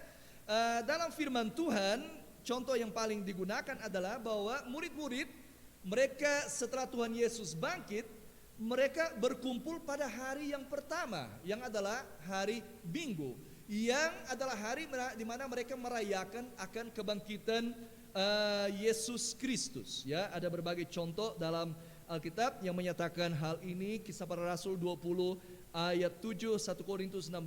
dalam firman Tuhan, contoh yang paling digunakan adalah bahwa murid-murid mereka setelah Tuhan Yesus bangkit, mereka berkumpul pada hari yang pertama, yang adalah hari Minggu, yang adalah hari di mana mereka merayakan akan kebangkitan Yesus Kristus. Ya, ada berbagai contoh dalam Alkitab yang menyatakan hal ini. Kisah Para Rasul 20 ayat 7, 1 Korintus 16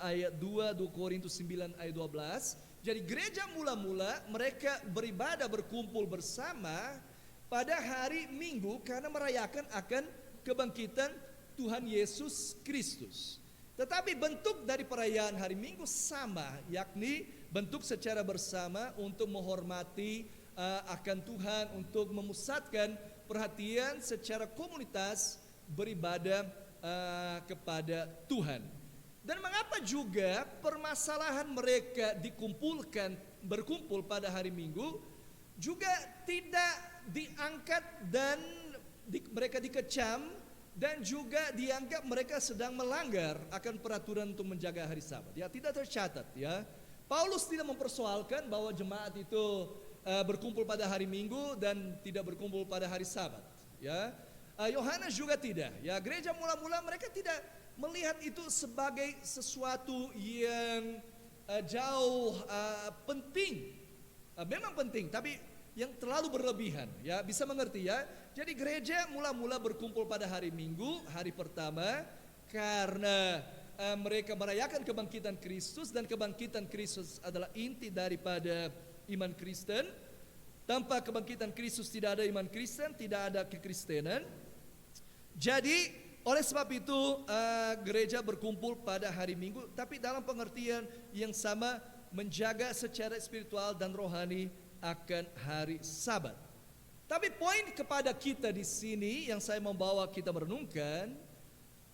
ayat 2, 2 Korintus 9 ayat 12. Jadi gereja mula-mula mereka beribadah berkumpul bersama pada hari Minggu karena merayakan akan kebangkitan Tuhan Yesus Kristus. Tetapi bentuk dari perayaan hari Minggu sama, yakni bentuk secara bersama untuk menghormati akan Tuhan, untuk memusatkan perhatian secara komunitas beribadah kepada Tuhan. Dan mengapa juga permasalahan mereka berkumpul pada hari Minggu juga tidak diangkat dan mereka dikecam dan juga dianggap mereka sedang melanggar akan peraturan untuk menjaga hari Sabat. Ya, tidak tercatat, ya. Paulus tidak mempersoalkan bahwa jemaat itu berkumpul pada hari Minggu dan tidak berkumpul pada hari Sabat, ya. Yohanes juga tidak. Ya, gereja mula-mula mereka tidak melihat itu sebagai sesuatu yang jauh penting. Memang penting, tapi yang terlalu berlebihan. Ya, bisa mengerti, ya. Jadi gereja mula-mula berkumpul pada hari Minggu, hari pertama, karena mereka merayakan kebangkitan Kristus, dan kebangkitan Kristus adalah inti daripada iman Kristen. Tanpa kebangkitan Kristus tidak ada iman Kristen, tidak ada kekristenan. Jadi oleh sebab itu gereja berkumpul pada hari Minggu, tapi dalam pengertian yang sama menjaga secara spiritual dan rohani akan hari Sabat. Tapi poin kepada kita di sini yang saya membawa kita merenungkan,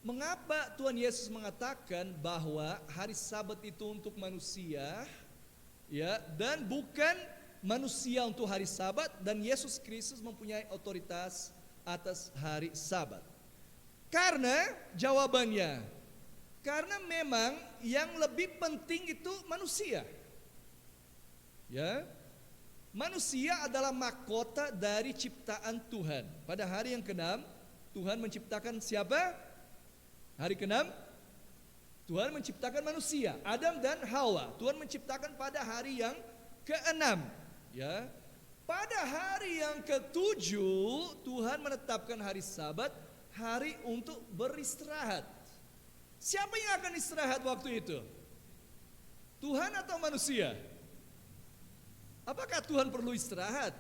mengapa Tuhan Yesus mengatakan bahwa hari Sabat itu untuk manusia, ya, dan bukan manusia untuk hari Sabat, dan Yesus Kristus mempunyai otoritas atas hari Sabat. Karena jawabannya, karena memang yang lebih penting itu manusia. Ya. Manusia adalah mahkota dari ciptaan Tuhan. Pada hari yang ke-6, Tuhan menciptakan siapa? Hari ke-6, Tuhan menciptakan manusia, Adam dan Hawa. Tuhan menciptakan pada hari yang ke-6. Ya. Pada hari yang ke-7, Tuhan menetapkan hari Sabat, hari untuk beristirahat. Siapa yang akan istirahat waktu itu? Tuhan atau manusia? Apakah Tuhan perlu istirahat?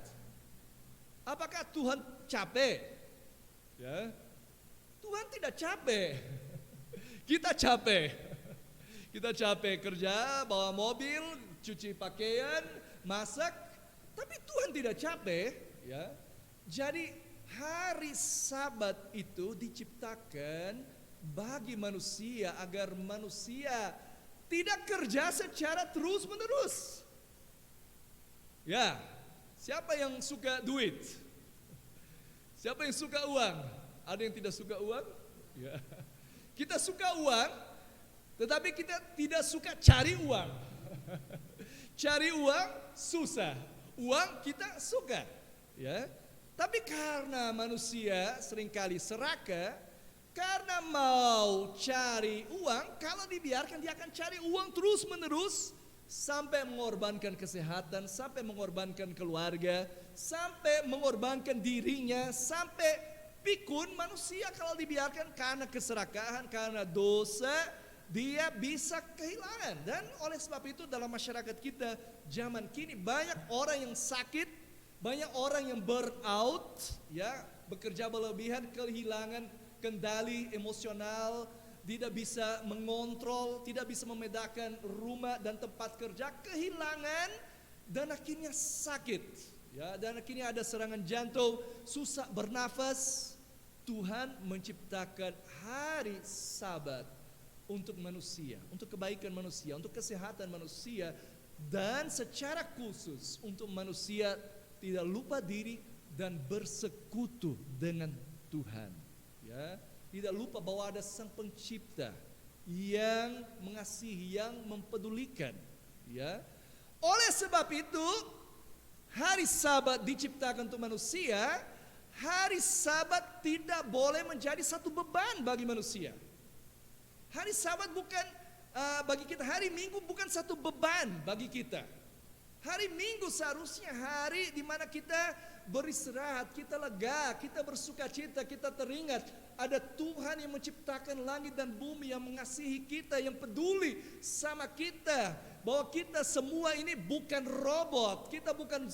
Apakah Tuhan capek? Ya. Tuhan tidak capek. Kita capek. Kita capek kerja, bawa mobil, cuci pakaian, masak, tapi Tuhan tidak capek, ya. Jadi hari Sabat itu diciptakan bagi manusia agar manusia tidak kerja secara terus-menerus. Ya, siapa yang suka duit? Siapa yang suka uang? Ada yang tidak suka uang? Ya. Kita suka uang, tetapi kita tidak suka cari uang. Cari uang susah, uang kita suka. Ya. Tapi karena manusia seringkali serakah, karena mau cari uang, kalau dibiarkan dia akan cari uang terus-menerus, sampai mengorbankan kesehatan, sampai mengorbankan keluarga, sampai mengorbankan dirinya, sampai pikun. Manusia kalau dibiarkan karena keserakahan, karena dosa, dia bisa kehilangan. Dan oleh sebab itu dalam masyarakat kita zaman kini banyak orang yang sakit, banyak orang yang burn out, ya, bekerja berlebihan, kehilangan kendali emosional, tidak bisa mengontrol, tidak bisa membedakan rumah dan tempat kerja, kehilangan, dan akhirnya sakit, ya, dan akhirnya ada serangan jantung, susah bernafas. Tuhan menciptakan hari Sabat untuk manusia, untuk kebaikan manusia, untuk kesehatan manusia, dan secara khusus untuk manusia tidak lupa diri dan bersekutu dengan Tuhan, ya. Tidak lupa bahwa ada Sang Pencipta yang mengasihi, yang mempedulikan, ya. Oleh sebab itu, hari Sabat diciptakan untuk manusia. Hari Sabat tidak boleh menjadi satu beban bagi manusia. Hari Sabat bukan bagi kita, hari Minggu bukan satu beban bagi kita. Hari Minggu seharusnya hari di mana kita beristirahat, kita lega, kita bersuka cita, kita teringat ada Tuhan yang menciptakan langit dan bumi, yang mengasihi kita, yang peduli sama kita, bahwa kita semua ini bukan robot, kita bukan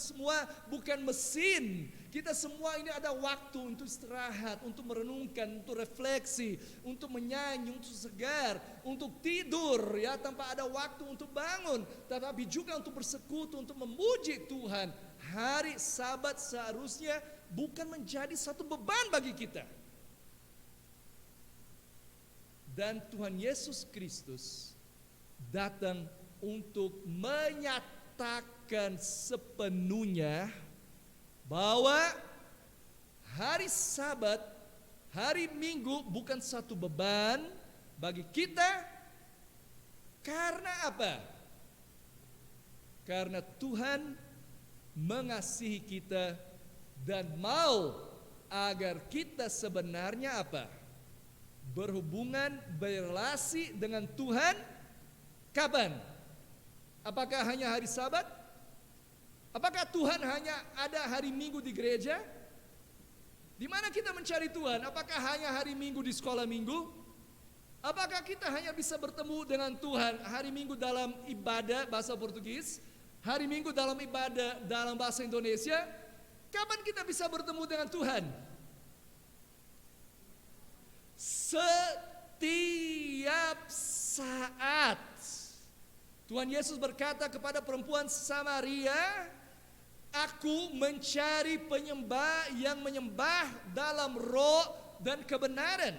mesin, kita semua ini ada waktu untuk istirahat, untuk merenungkan, untuk refleksi, untuk menyanyi, untuk segar, untuk tidur, ya, tanpa ada waktu untuk bangun, tetapi juga untuk bersekutu, untuk memuji Tuhan. Hari Sabat seharusnya bukan menjadi satu beban bagi kita. Dan Tuhan Yesus Kristus datang untuk menyatakan sepenuhnya bahwa hari Sabat, hari Minggu bukan satu beban bagi kita. Karena apa? Karena Tuhan mengasihi kita dan mau agar kita sebenarnya apa? Berhubungan, berelasi dengan Tuhan. Kapan? Apakah hanya hari Sabat? Apakah Tuhan hanya ada hari Minggu di gereja? Di mana kita mencari Tuhan? Apakah hanya hari Minggu di sekolah Minggu? Apakah kita hanya bisa bertemu dengan Tuhan hari Minggu dalam ibadah bahasa Portugis, hari Minggu dalam ibadah dalam bahasa Indonesia? Kapan kita bisa bertemu dengan Tuhan? Setiap saat. Tuhan Yesus berkata kepada perempuan Samaria, Aku mencari penyembah yang menyembah dalam roh dan kebenaran.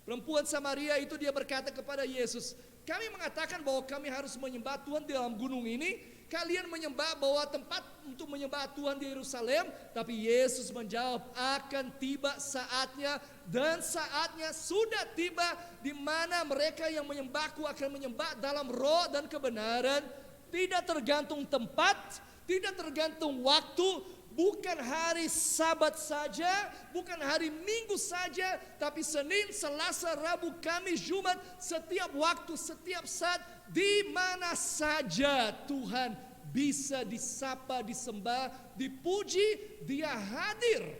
Perempuan Samaria itu dia berkata kepada Yesus, kami mengatakan bahwa kami harus menyembah Tuhan di dalam gunung ini. Kalian menyembah bahwa tempat untuk menyembah Tuhan di Yerusalem. Tapi Yesus menjawab, akan tiba saatnya dan saatnya sudah tiba di mana mereka yang menyembahku akan menyembah dalam roh dan kebenaran. Tidak tergantung tempat, tidak tergantung waktu, bukan hari Sabat saja, bukan hari Minggu saja, tapi Senin, Selasa, Rabu, Kamis, Jumat, setiap waktu, setiap saat, di mana saja Tuhan bisa disapa, disembah, dipuji, Dia hadir.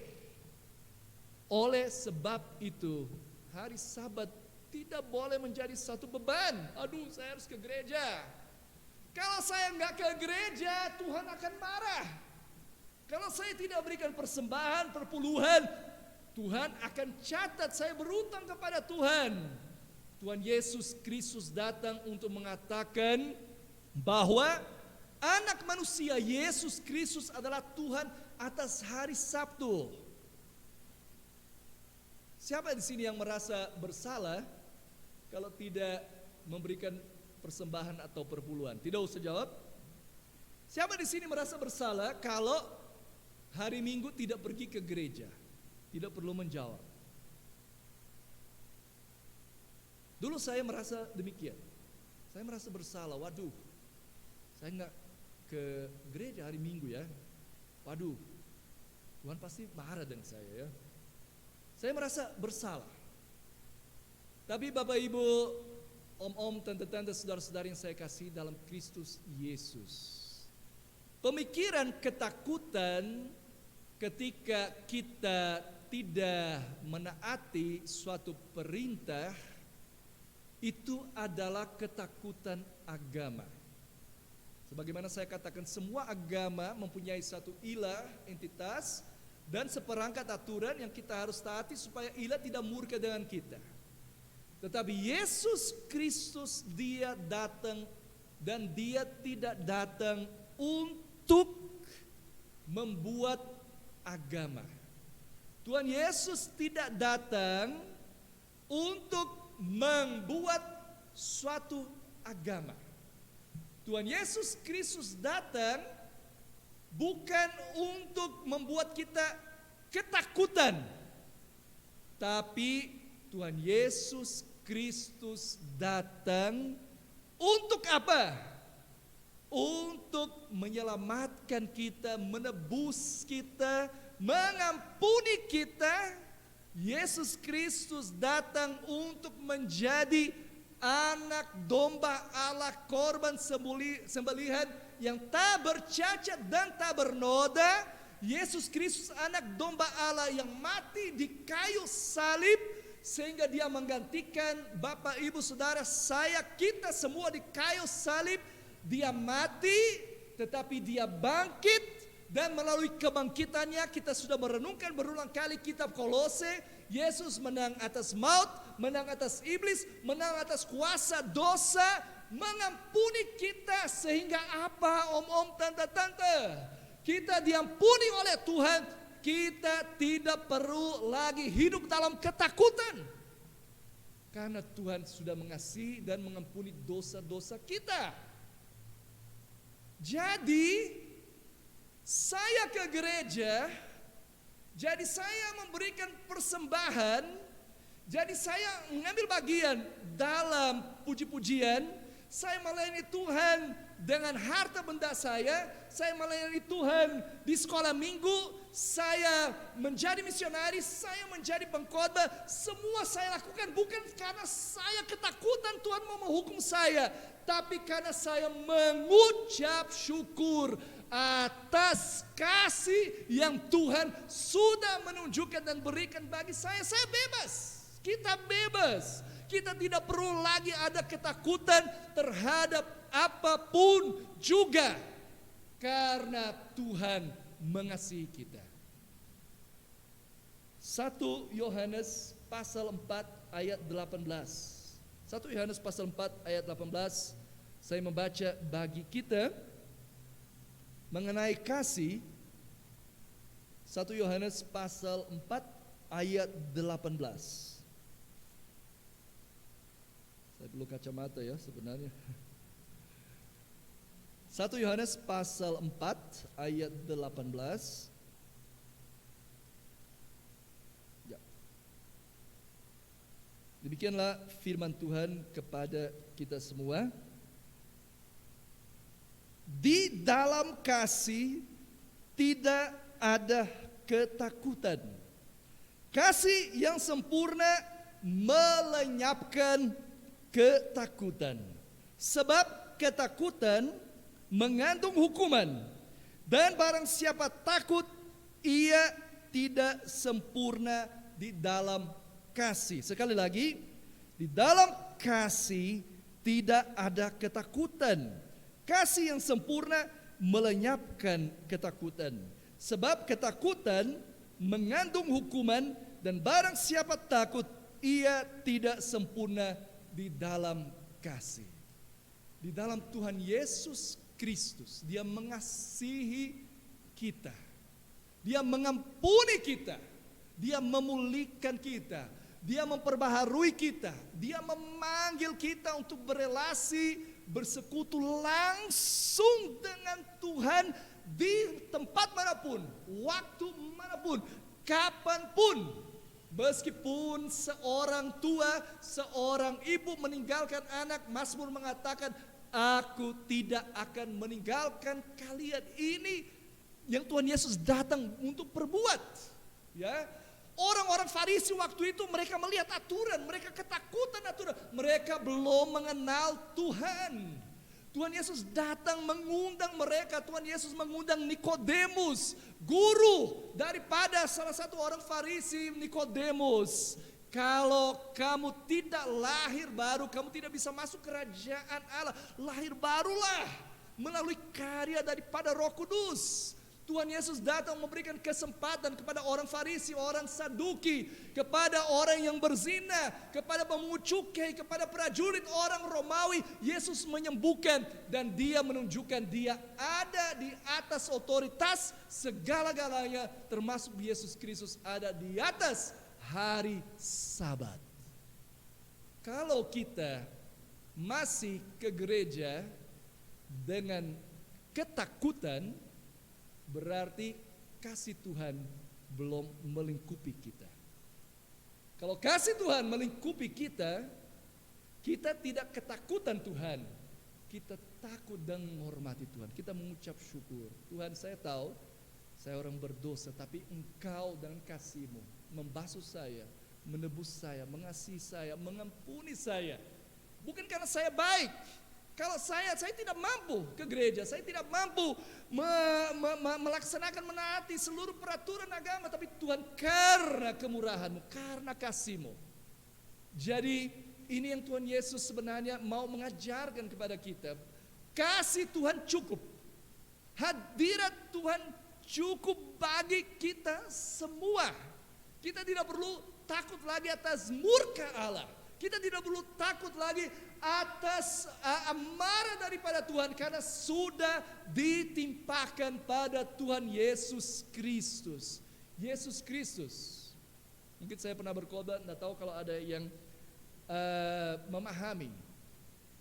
Oleh sebab itu, hari Sabat tidak boleh menjadi satu beban. Aduh, saya harus ke gereja. Kalau saya nggak ke gereja, Tuhan akan marah. Kalau saya tidak berikan persembahan, perpuluhan, Tuhan akan catat saya berutang kepada Tuhan. Tuhan Yesus Kristus datang untuk mengatakan bahwa Anak manusia Yesus Kristus adalah Tuhan atas hari Sabtu. Siapa di sini yang merasa bersalah kalau tidak memberikan persembahan atau perpuluhan? Tidak usah jawab. Siapa di sini merasa bersalah kalau hari Minggu tidak pergi ke gereja? Tidak perlu menjawab. Dulu saya merasa demikian. Saya merasa bersalah. Waduh, saya nggak ke gereja hari Minggu ya. Waduh, Tuhan pasti marah dengan saya ya. Saya merasa bersalah. Tapi Bapak Ibu, om-om, tante-tante, saudara-saudara yang saya kasih dalam Kristus Yesus, pemikiran ketakutan ketika kita tidak menaati suatu perintah itu adalah ketakutan agama. Sebagaimana saya katakan, semua agama mempunyai satu ilah, entitas, dan seperangkat aturan yang kita harus taati supaya ilah tidak murka dengan kita. Tetapi Yesus Kristus, Dia datang dan Dia tidak datang untuk membuat agama. Tuhan Yesus tidak datang untuk membuat suatu agama. Tuhan Yesus Kristus datang bukan untuk membuat kita ketakutan, tapi Tuhan Yesus Kristus datang untuk apa? Untuk menyelamatkan kita, menebus kita, mengampuni kita. Yesus Kristus datang untuk menjadi anak domba Allah, korban sembelihan yang tak bercacat dan tak bernoda. Yesus Kristus anak domba Allah yang mati di kayu salib, sehingga Dia menggantikan Bapak, Ibu, Saudara, saya, kita semua di kayu salib. Dia mati tetapi Dia bangkit, dan melalui kebangkitannya kita sudah merenungkan berulang kali kitab Kolose. Yesus menang atas maut, menang atas iblis, menang atas kuasa dosa, mengampuni kita. Sehingga apa, om-om, tante-tante? Kita diampuni oleh Tuhan. Kita tidak perlu lagi hidup dalam ketakutan, karena Tuhan sudah mengasihi dan mengampuni dosa-dosa kita. Jadi saya ke gereja, jadi saya memberikan persembahan, jadi saya mengambil bagian dalam puji-pujian, saya melayani Tuhan dengan harta benda saya melayani Tuhan di sekolah minggu, saya menjadi misionaris, saya menjadi pengkhotbah. Semua saya lakukan bukan karena saya ketakutan Tuhan mau menghukum saya, tapi karena saya mengucap syukur atas kasih yang Tuhan sudah menunjukkan dan berikan bagi saya. Saya bebas, kita bebas. Kita tidak perlu lagi ada ketakutan terhadap apapun juga, karena Tuhan mengasihi kita. 1 Yohanes pasal 4 ayat 18. 1 Yohanes pasal 4 ayat 18. Saya membaca bagi kita mengenai kasih. 1 Yohanes pasal 4 ayat 18. Saya perlu kacamata ya sebenarnya. 1 Yohanes pasal 4 ayat 18. Ya. Demikianlah firman Tuhan kepada kita semua. Di dalam kasih tidak ada ketakutan. Kasih yang sempurna melenyapkan ketakutan. Sebab ketakutan mengandung hukuman, dan barang siapa takut, ia tidak sempurna di dalam kasih. Sekali lagi, di dalam kasih tidak ada ketakutan. Kasih yang sempurna melenyapkan ketakutan. Sebab ketakutan mengandung hukuman, dan barang siapa takut, ia tidak sempurna di dalam kasih. Di dalam Tuhan Yesus Kristus, Dia mengasihi kita, Dia mengampuni kita, Dia memulihkan kita, Dia memperbaharui kita, Dia memanggil kita untuk berelasi, bersekutu langsung dengan Tuhan di tempat manapun, waktu manapun, kapanpun. Meskipun seorang tua, seorang ibu meninggalkan anak, Mazmur mengatakan, aku tidak akan meninggalkan kalian. Ini yang Tuhan Yesus datang untuk perbuat. Ya, orang-orang Farisi waktu itu mereka melihat aturan, mereka ketakutan aturan, mereka belum mengenal Tuhan. Tuhan Yesus datang mengundang mereka. Tuhan Yesus mengundang Nikodemus, guru daripada salah satu orang Farisi, Nikodemus. Kalau kamu tidak lahir baru, kamu tidak bisa masuk kerajaan Allah. Lahir barulah melalui karya daripada Roh Kudus. Tuhan Yesus datang memberikan kesempatan kepada orang Farisi, orang Saduki, kepada orang yang berzina, kepada pemungut cukai, kepada prajurit orang Romawi. Yesus menyembuhkan, dan Dia menunjukkan Dia ada di atas otoritas segala-galanya, termasuk Yesus Kristus ada di atas hari Sabat. Kalau kita masih ke gereja dengan ketakutan, berarti kasih Tuhan belum melingkupi kita. Kalau kasih Tuhan melingkupi kita, kita tidak ketakutan Tuhan, kita takut dan menghormati Tuhan. Kita mengucap syukur, Tuhan, saya tahu saya orang berdosa, tapi Engkau dengan kasih-Mu membasuh saya, menebus saya, mengasihi saya, mengampuni saya. Bukan karena saya baik. Kalau saya tidak mampu ke gereja, saya tidak mampu melaksanakan, menaati seluruh peraturan agama, tapi Tuhan karena kemurahan-Mu, karena kasih-Mu. Jadi ini yang Tuhan Yesus sebenarnya mau mengajarkan kepada kita. Kasih Tuhan cukup, hadirat Tuhan cukup bagi kita semua. Kita tidak perlu takut lagi atas murka Allah. Kita tidak perlu takut lagi atas amarah daripada Tuhan, karena sudah ditimpakan pada Tuhan Yesus Kristus. Yesus Kristus. Mungkin saya pernah berkhotbah, tidak tahu kalau ada yang memahami.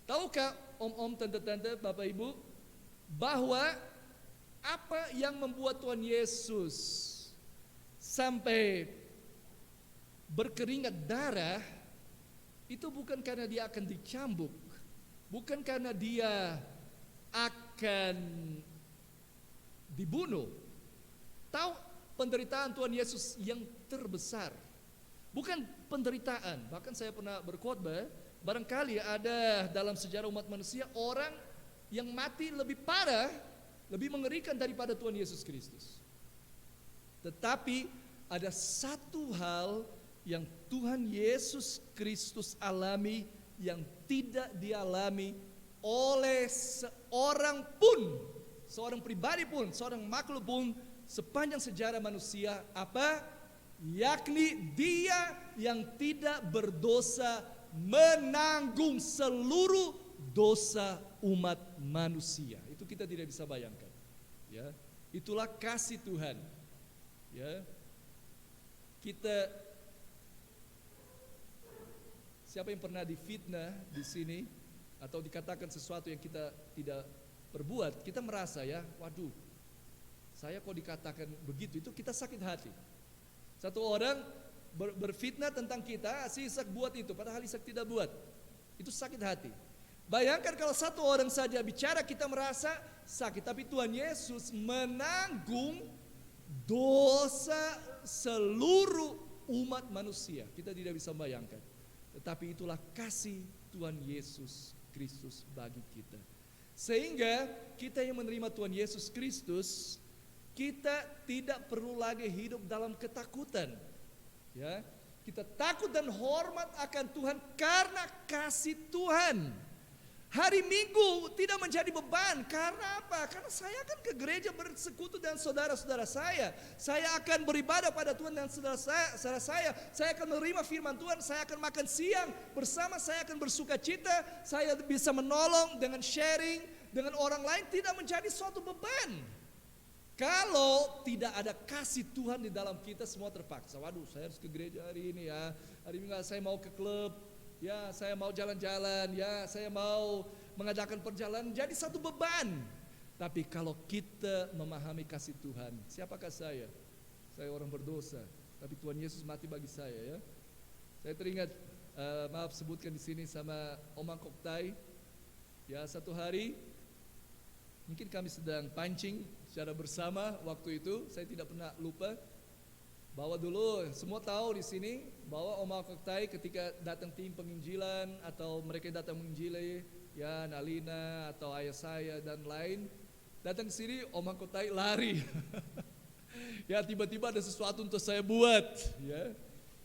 Tahukah om-om, tante-tante, bapak ibu, bahwa apa yang membuat Tuhan Yesus sampai berkeringat darah itu bukan karena Dia akan dicambuk, bukan karena Dia akan dibunuh. Tahu penderitaan Tuhan Yesus yang terbesar, bukan penderitaan. Bahkan saya pernah berkhotbah, barangkali ada dalam sejarah umat manusia orang yang mati lebih parah, lebih mengerikan daripada Tuhan Yesus Kristus. Tetapi ada satu hal yang Tuhan Yesus Kristus alami yang tidak dialami oleh seorang pun, seorang pribadi pun, seorang makhluk pun sepanjang sejarah manusia. Apa? Yakni Dia yang tidak berdosa menanggung seluruh dosa umat manusia. Itu kita tidak bisa bayangkan. Ya, itulah kasih Tuhan. Ya, kita, siapa yang pernah difitnah di sini atau dikatakan sesuatu yang kita tidak perbuat, kita merasa ya, waduh, saya kok dikatakan begitu, itu kita sakit hati. Satu orang berfitnah tentang kita, si Ishak buat itu, padahal Ishak tidak buat. Itu sakit hati. Bayangkan kalau satu orang saja bicara kita merasa sakit, tapi Tuhan Yesus menanggung dosa seluruh umat manusia. Kita tidak bisa bayangkan. Tetapi itulah kasih Tuhan Yesus Kristus bagi kita. Sehingga kita yang menerima Tuhan Yesus Kristus, kita tidak perlu lagi hidup dalam ketakutan. Ya, kita takut dan hormat akan Tuhan karena kasih Tuhan. Hari Minggu tidak menjadi beban. Karena apa? Karena saya akan ke gereja bersekutu dengan saudara-saudara saya. Saya akan beribadah pada Tuhan dan saudara saya. Saya akan menerima firman Tuhan. Saya akan makan siang bersama. Saya akan bersuka cita. Saya bisa menolong dengan sharing dengan orang lain. Tidak menjadi suatu beban. Kalau tidak ada kasih Tuhan di dalam kita, semua terpaksa. Waduh, saya harus ke gereja hari ini ya. Hari Minggu saya mau ke klub. Ya, saya mau jalan-jalan, ya, saya mau mengadakan perjalanan, jadi satu beban. Tapi kalau kita memahami kasih Tuhan, siapakah saya? Saya orang berdosa, tapi Tuhan Yesus mati bagi saya, ya. Saya teringat, maaf sebutkan di sini sama Omang Koktai. Ya, satu hari mungkin kami sedang pancing secara bersama waktu itu, saya tidak pernah lupa. Bahwa dulu semua tahu di sini bahwa Om Koktai ketika datang tim penginjilan atau mereka datang menginjili, ya Nalina atau ayah saya dan lain, datang ke sini Om Koktai lari. Ya tiba-tiba ada sesuatu untuk saya buat, ya.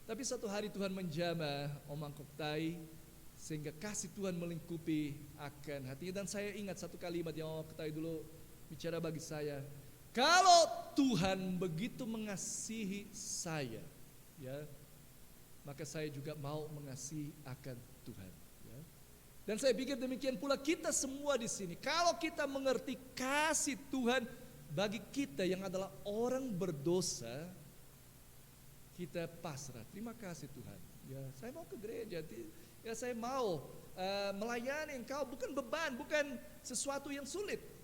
Tapi satu hari Tuhan menjamah Om Koktai sehingga kasih Tuhan melingkupi akan hatinya, dan saya ingat satu kalimat yang Om Koktai dulu bicara bagi saya. Kalau Tuhan begitu mengasihi saya, ya, maka saya juga mau mengasihi akan Tuhan. Ya. Dan saya pikir demikian pula kita semua di sini. Kalau kita mengerti kasih Tuhan bagi kita yang adalah orang berdosa, kita pasrah. Terima kasih Tuhan. Ya, saya mau ke gereja. Ya, saya mau melayani Engkau, bukan beban, bukan sesuatu yang sulit.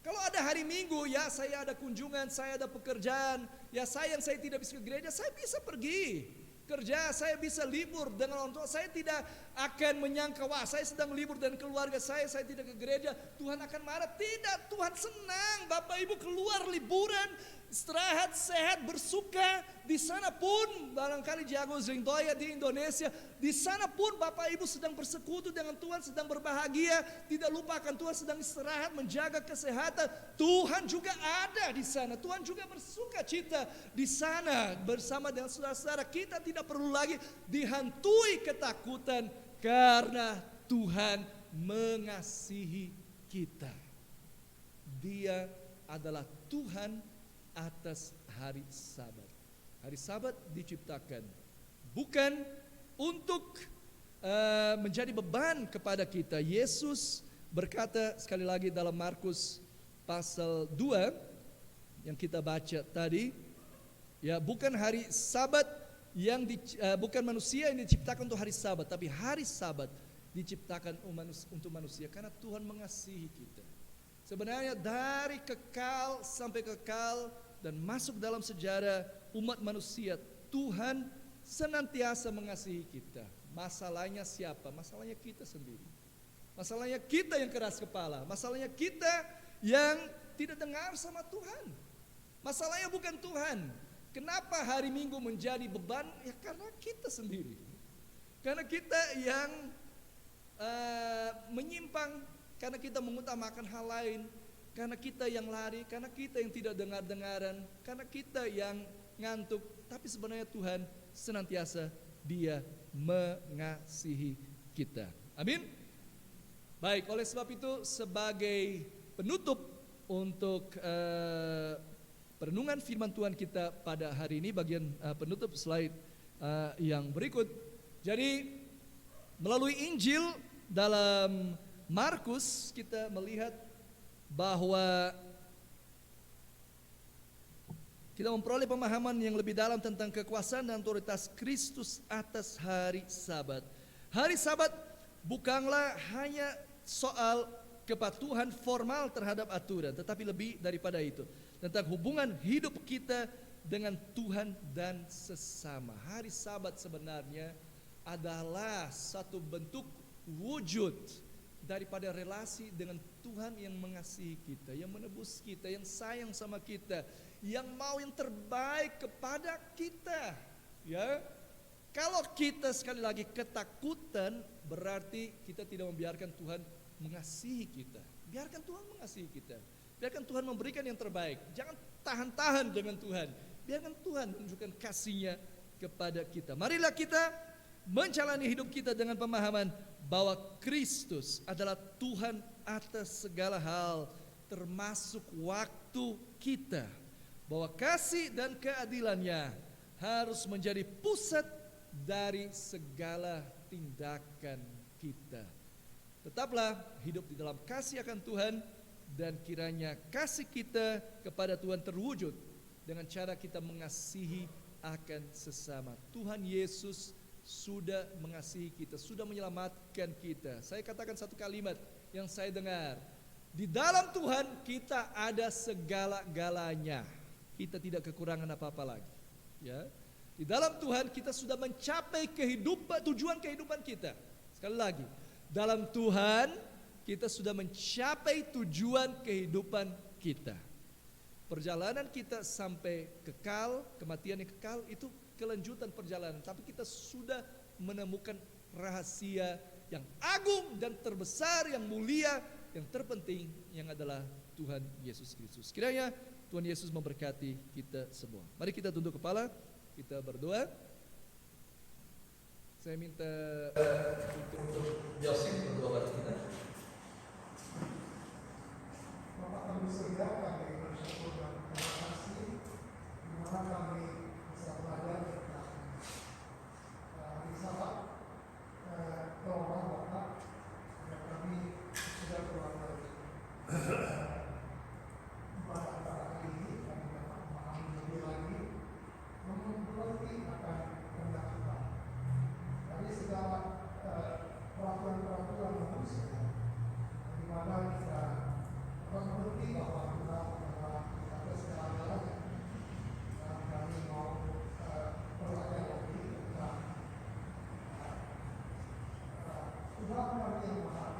Kalau ada hari Minggu, ya saya ada kunjungan, saya ada pekerjaan, ya saya tidak bisa ke gereja, saya bisa pergi kerja, saya bisa libur dengan orang tua. Saya tidak akan menyangka, wah saya sedang libur dan keluarga saya tidak ke gereja, Tuhan akan marah. Tidak, Tuhan senang Bapak Ibu keluar liburan, istirahat, sehat, bersuka. Di sana pun barangkali jago Zringtoya di Indonesia, di sana pun Bapak Ibu sedang bersekutu dengan Tuhan, sedang berbahagia, tidak lupakan Tuhan, sedang istirahat, menjaga kesehatan. Tuhan juga ada di sana, Tuhan juga bersuka cita di sana bersama dengan saudara-saudara. Kita tidak perlu lagi dihantui ketakutan karena Tuhan mengasihi kita. Dia adalah Tuhan atas hari Sabat. Hari Sabat diciptakan bukan untuk menjadi beban kepada kita. Yesus berkata sekali lagi dalam Markus pasal 2 yang kita baca tadi, ya bukan hari Sabat yang bukan manusia yang diciptakan untuk hari Sabat, tapi hari Sabat diciptakan untuk manusia karena Tuhan mengasihi kita. Sebenarnya dari kekal sampai kekal dan masuk dalam sejarah umat manusia, Tuhan senantiasa mengasihi kita. Masalahnya siapa? Masalahnya kita sendiri. Masalahnya kita yang keras kepala. Masalahnya kita yang tidak dengar sama Tuhan. Masalahnya bukan Tuhan. Kenapa hari Minggu menjadi beban? Ya karena kita sendiri. Karena kita yang menyimpang, karena kita mengutamakan hal lain, karena kita yang lari, karena kita yang tidak dengar-dengaran, karena kita yang ngantuk. Tapi sebenarnya Tuhan senantiasa Dia mengasihi kita. Amin. Baik, oleh sebab itu sebagai penutup untuk perenungan firman Tuhan kita pada hari ini, bagian penutup slide yang berikut. Jadi melalui Injil dalam Markus kita melihat bahwa kita memperoleh pemahaman yang lebih dalam tentang kekuasaan dan otoritas Kristus atas hari Sabat. Hari Sabat bukanlah hanya soal kepatuhan formal terhadap aturan, tetapi lebih daripada itu, tentang hubungan hidup kita dengan Tuhan dan sesama. Hari Sabat sebenarnya adalah satu bentuk wujud daripada relasi dengan Tuhan yang mengasihi kita, yang menebus kita, yang sayang sama kita, yang mau yang terbaik kepada kita. Ya, kalau kita sekali lagi ketakutan, berarti kita tidak membiarkan Tuhan mengasihi kita. Biarkan Tuhan mengasihi kita. Biarkan Tuhan memberikan yang terbaik. Jangan tahan-tahan dengan Tuhan. Biarkan Tuhan menunjukkan kasih-Nya kepada kita. Marilah kita menjalani hidup kita dengan pemahaman bahwa Kristus adalah Tuhan atas segala hal, termasuk waktu kita. Bahwa kasih dan keadilan-Nya harus menjadi pusat dari segala tindakan kita. Tetaplah hidup di dalam kasih akan Tuhan, dan kiranya kasih kita kepada Tuhan terwujud dengan cara kita mengasihi akan sesama. Tuhan Yesus sudah mengasihi kita, sudah menyelamatkan kita. Saya katakan satu kalimat yang saya dengar, di dalam Tuhan kita ada segala-galanya. Kita tidak kekurangan apa-apa lagi. Ya, di dalam Tuhan kita sudah mencapai tujuan kehidupan kita. Sekali lagi, dalam Tuhan kita sudah mencapai tujuan kehidupan kita. Perjalanan kita sampai kekal, kematian yang kekal itu kelanjutan perjalanan, tapi kita sudah menemukan rahasia yang agung dan terbesar, yang mulia, yang terpenting, yang adalah Tuhan Yesus Kristus. Kiranya Tuhan Yesus memberkati kita semua. Mari kita tunduk kepala, kita berdoa. Saya minta untuk Yosef berdoa buat kita. Bapak kami surga, kami bersyukur dan terima kasih di mana kami bisa belajar tentang hari Sabat. Doa Bapak agar kami sudah keluar dari ibadah pada hari ini, kami dapat memahami lebih lagi, mengerti akan kehendak Tuhan. Dari segala peraturan-peraturan manusia, di mana kita mengerti bahwa kita adalah atas segala-galanya, dan kami mau belajar lagi tentang Tuhan yang Maha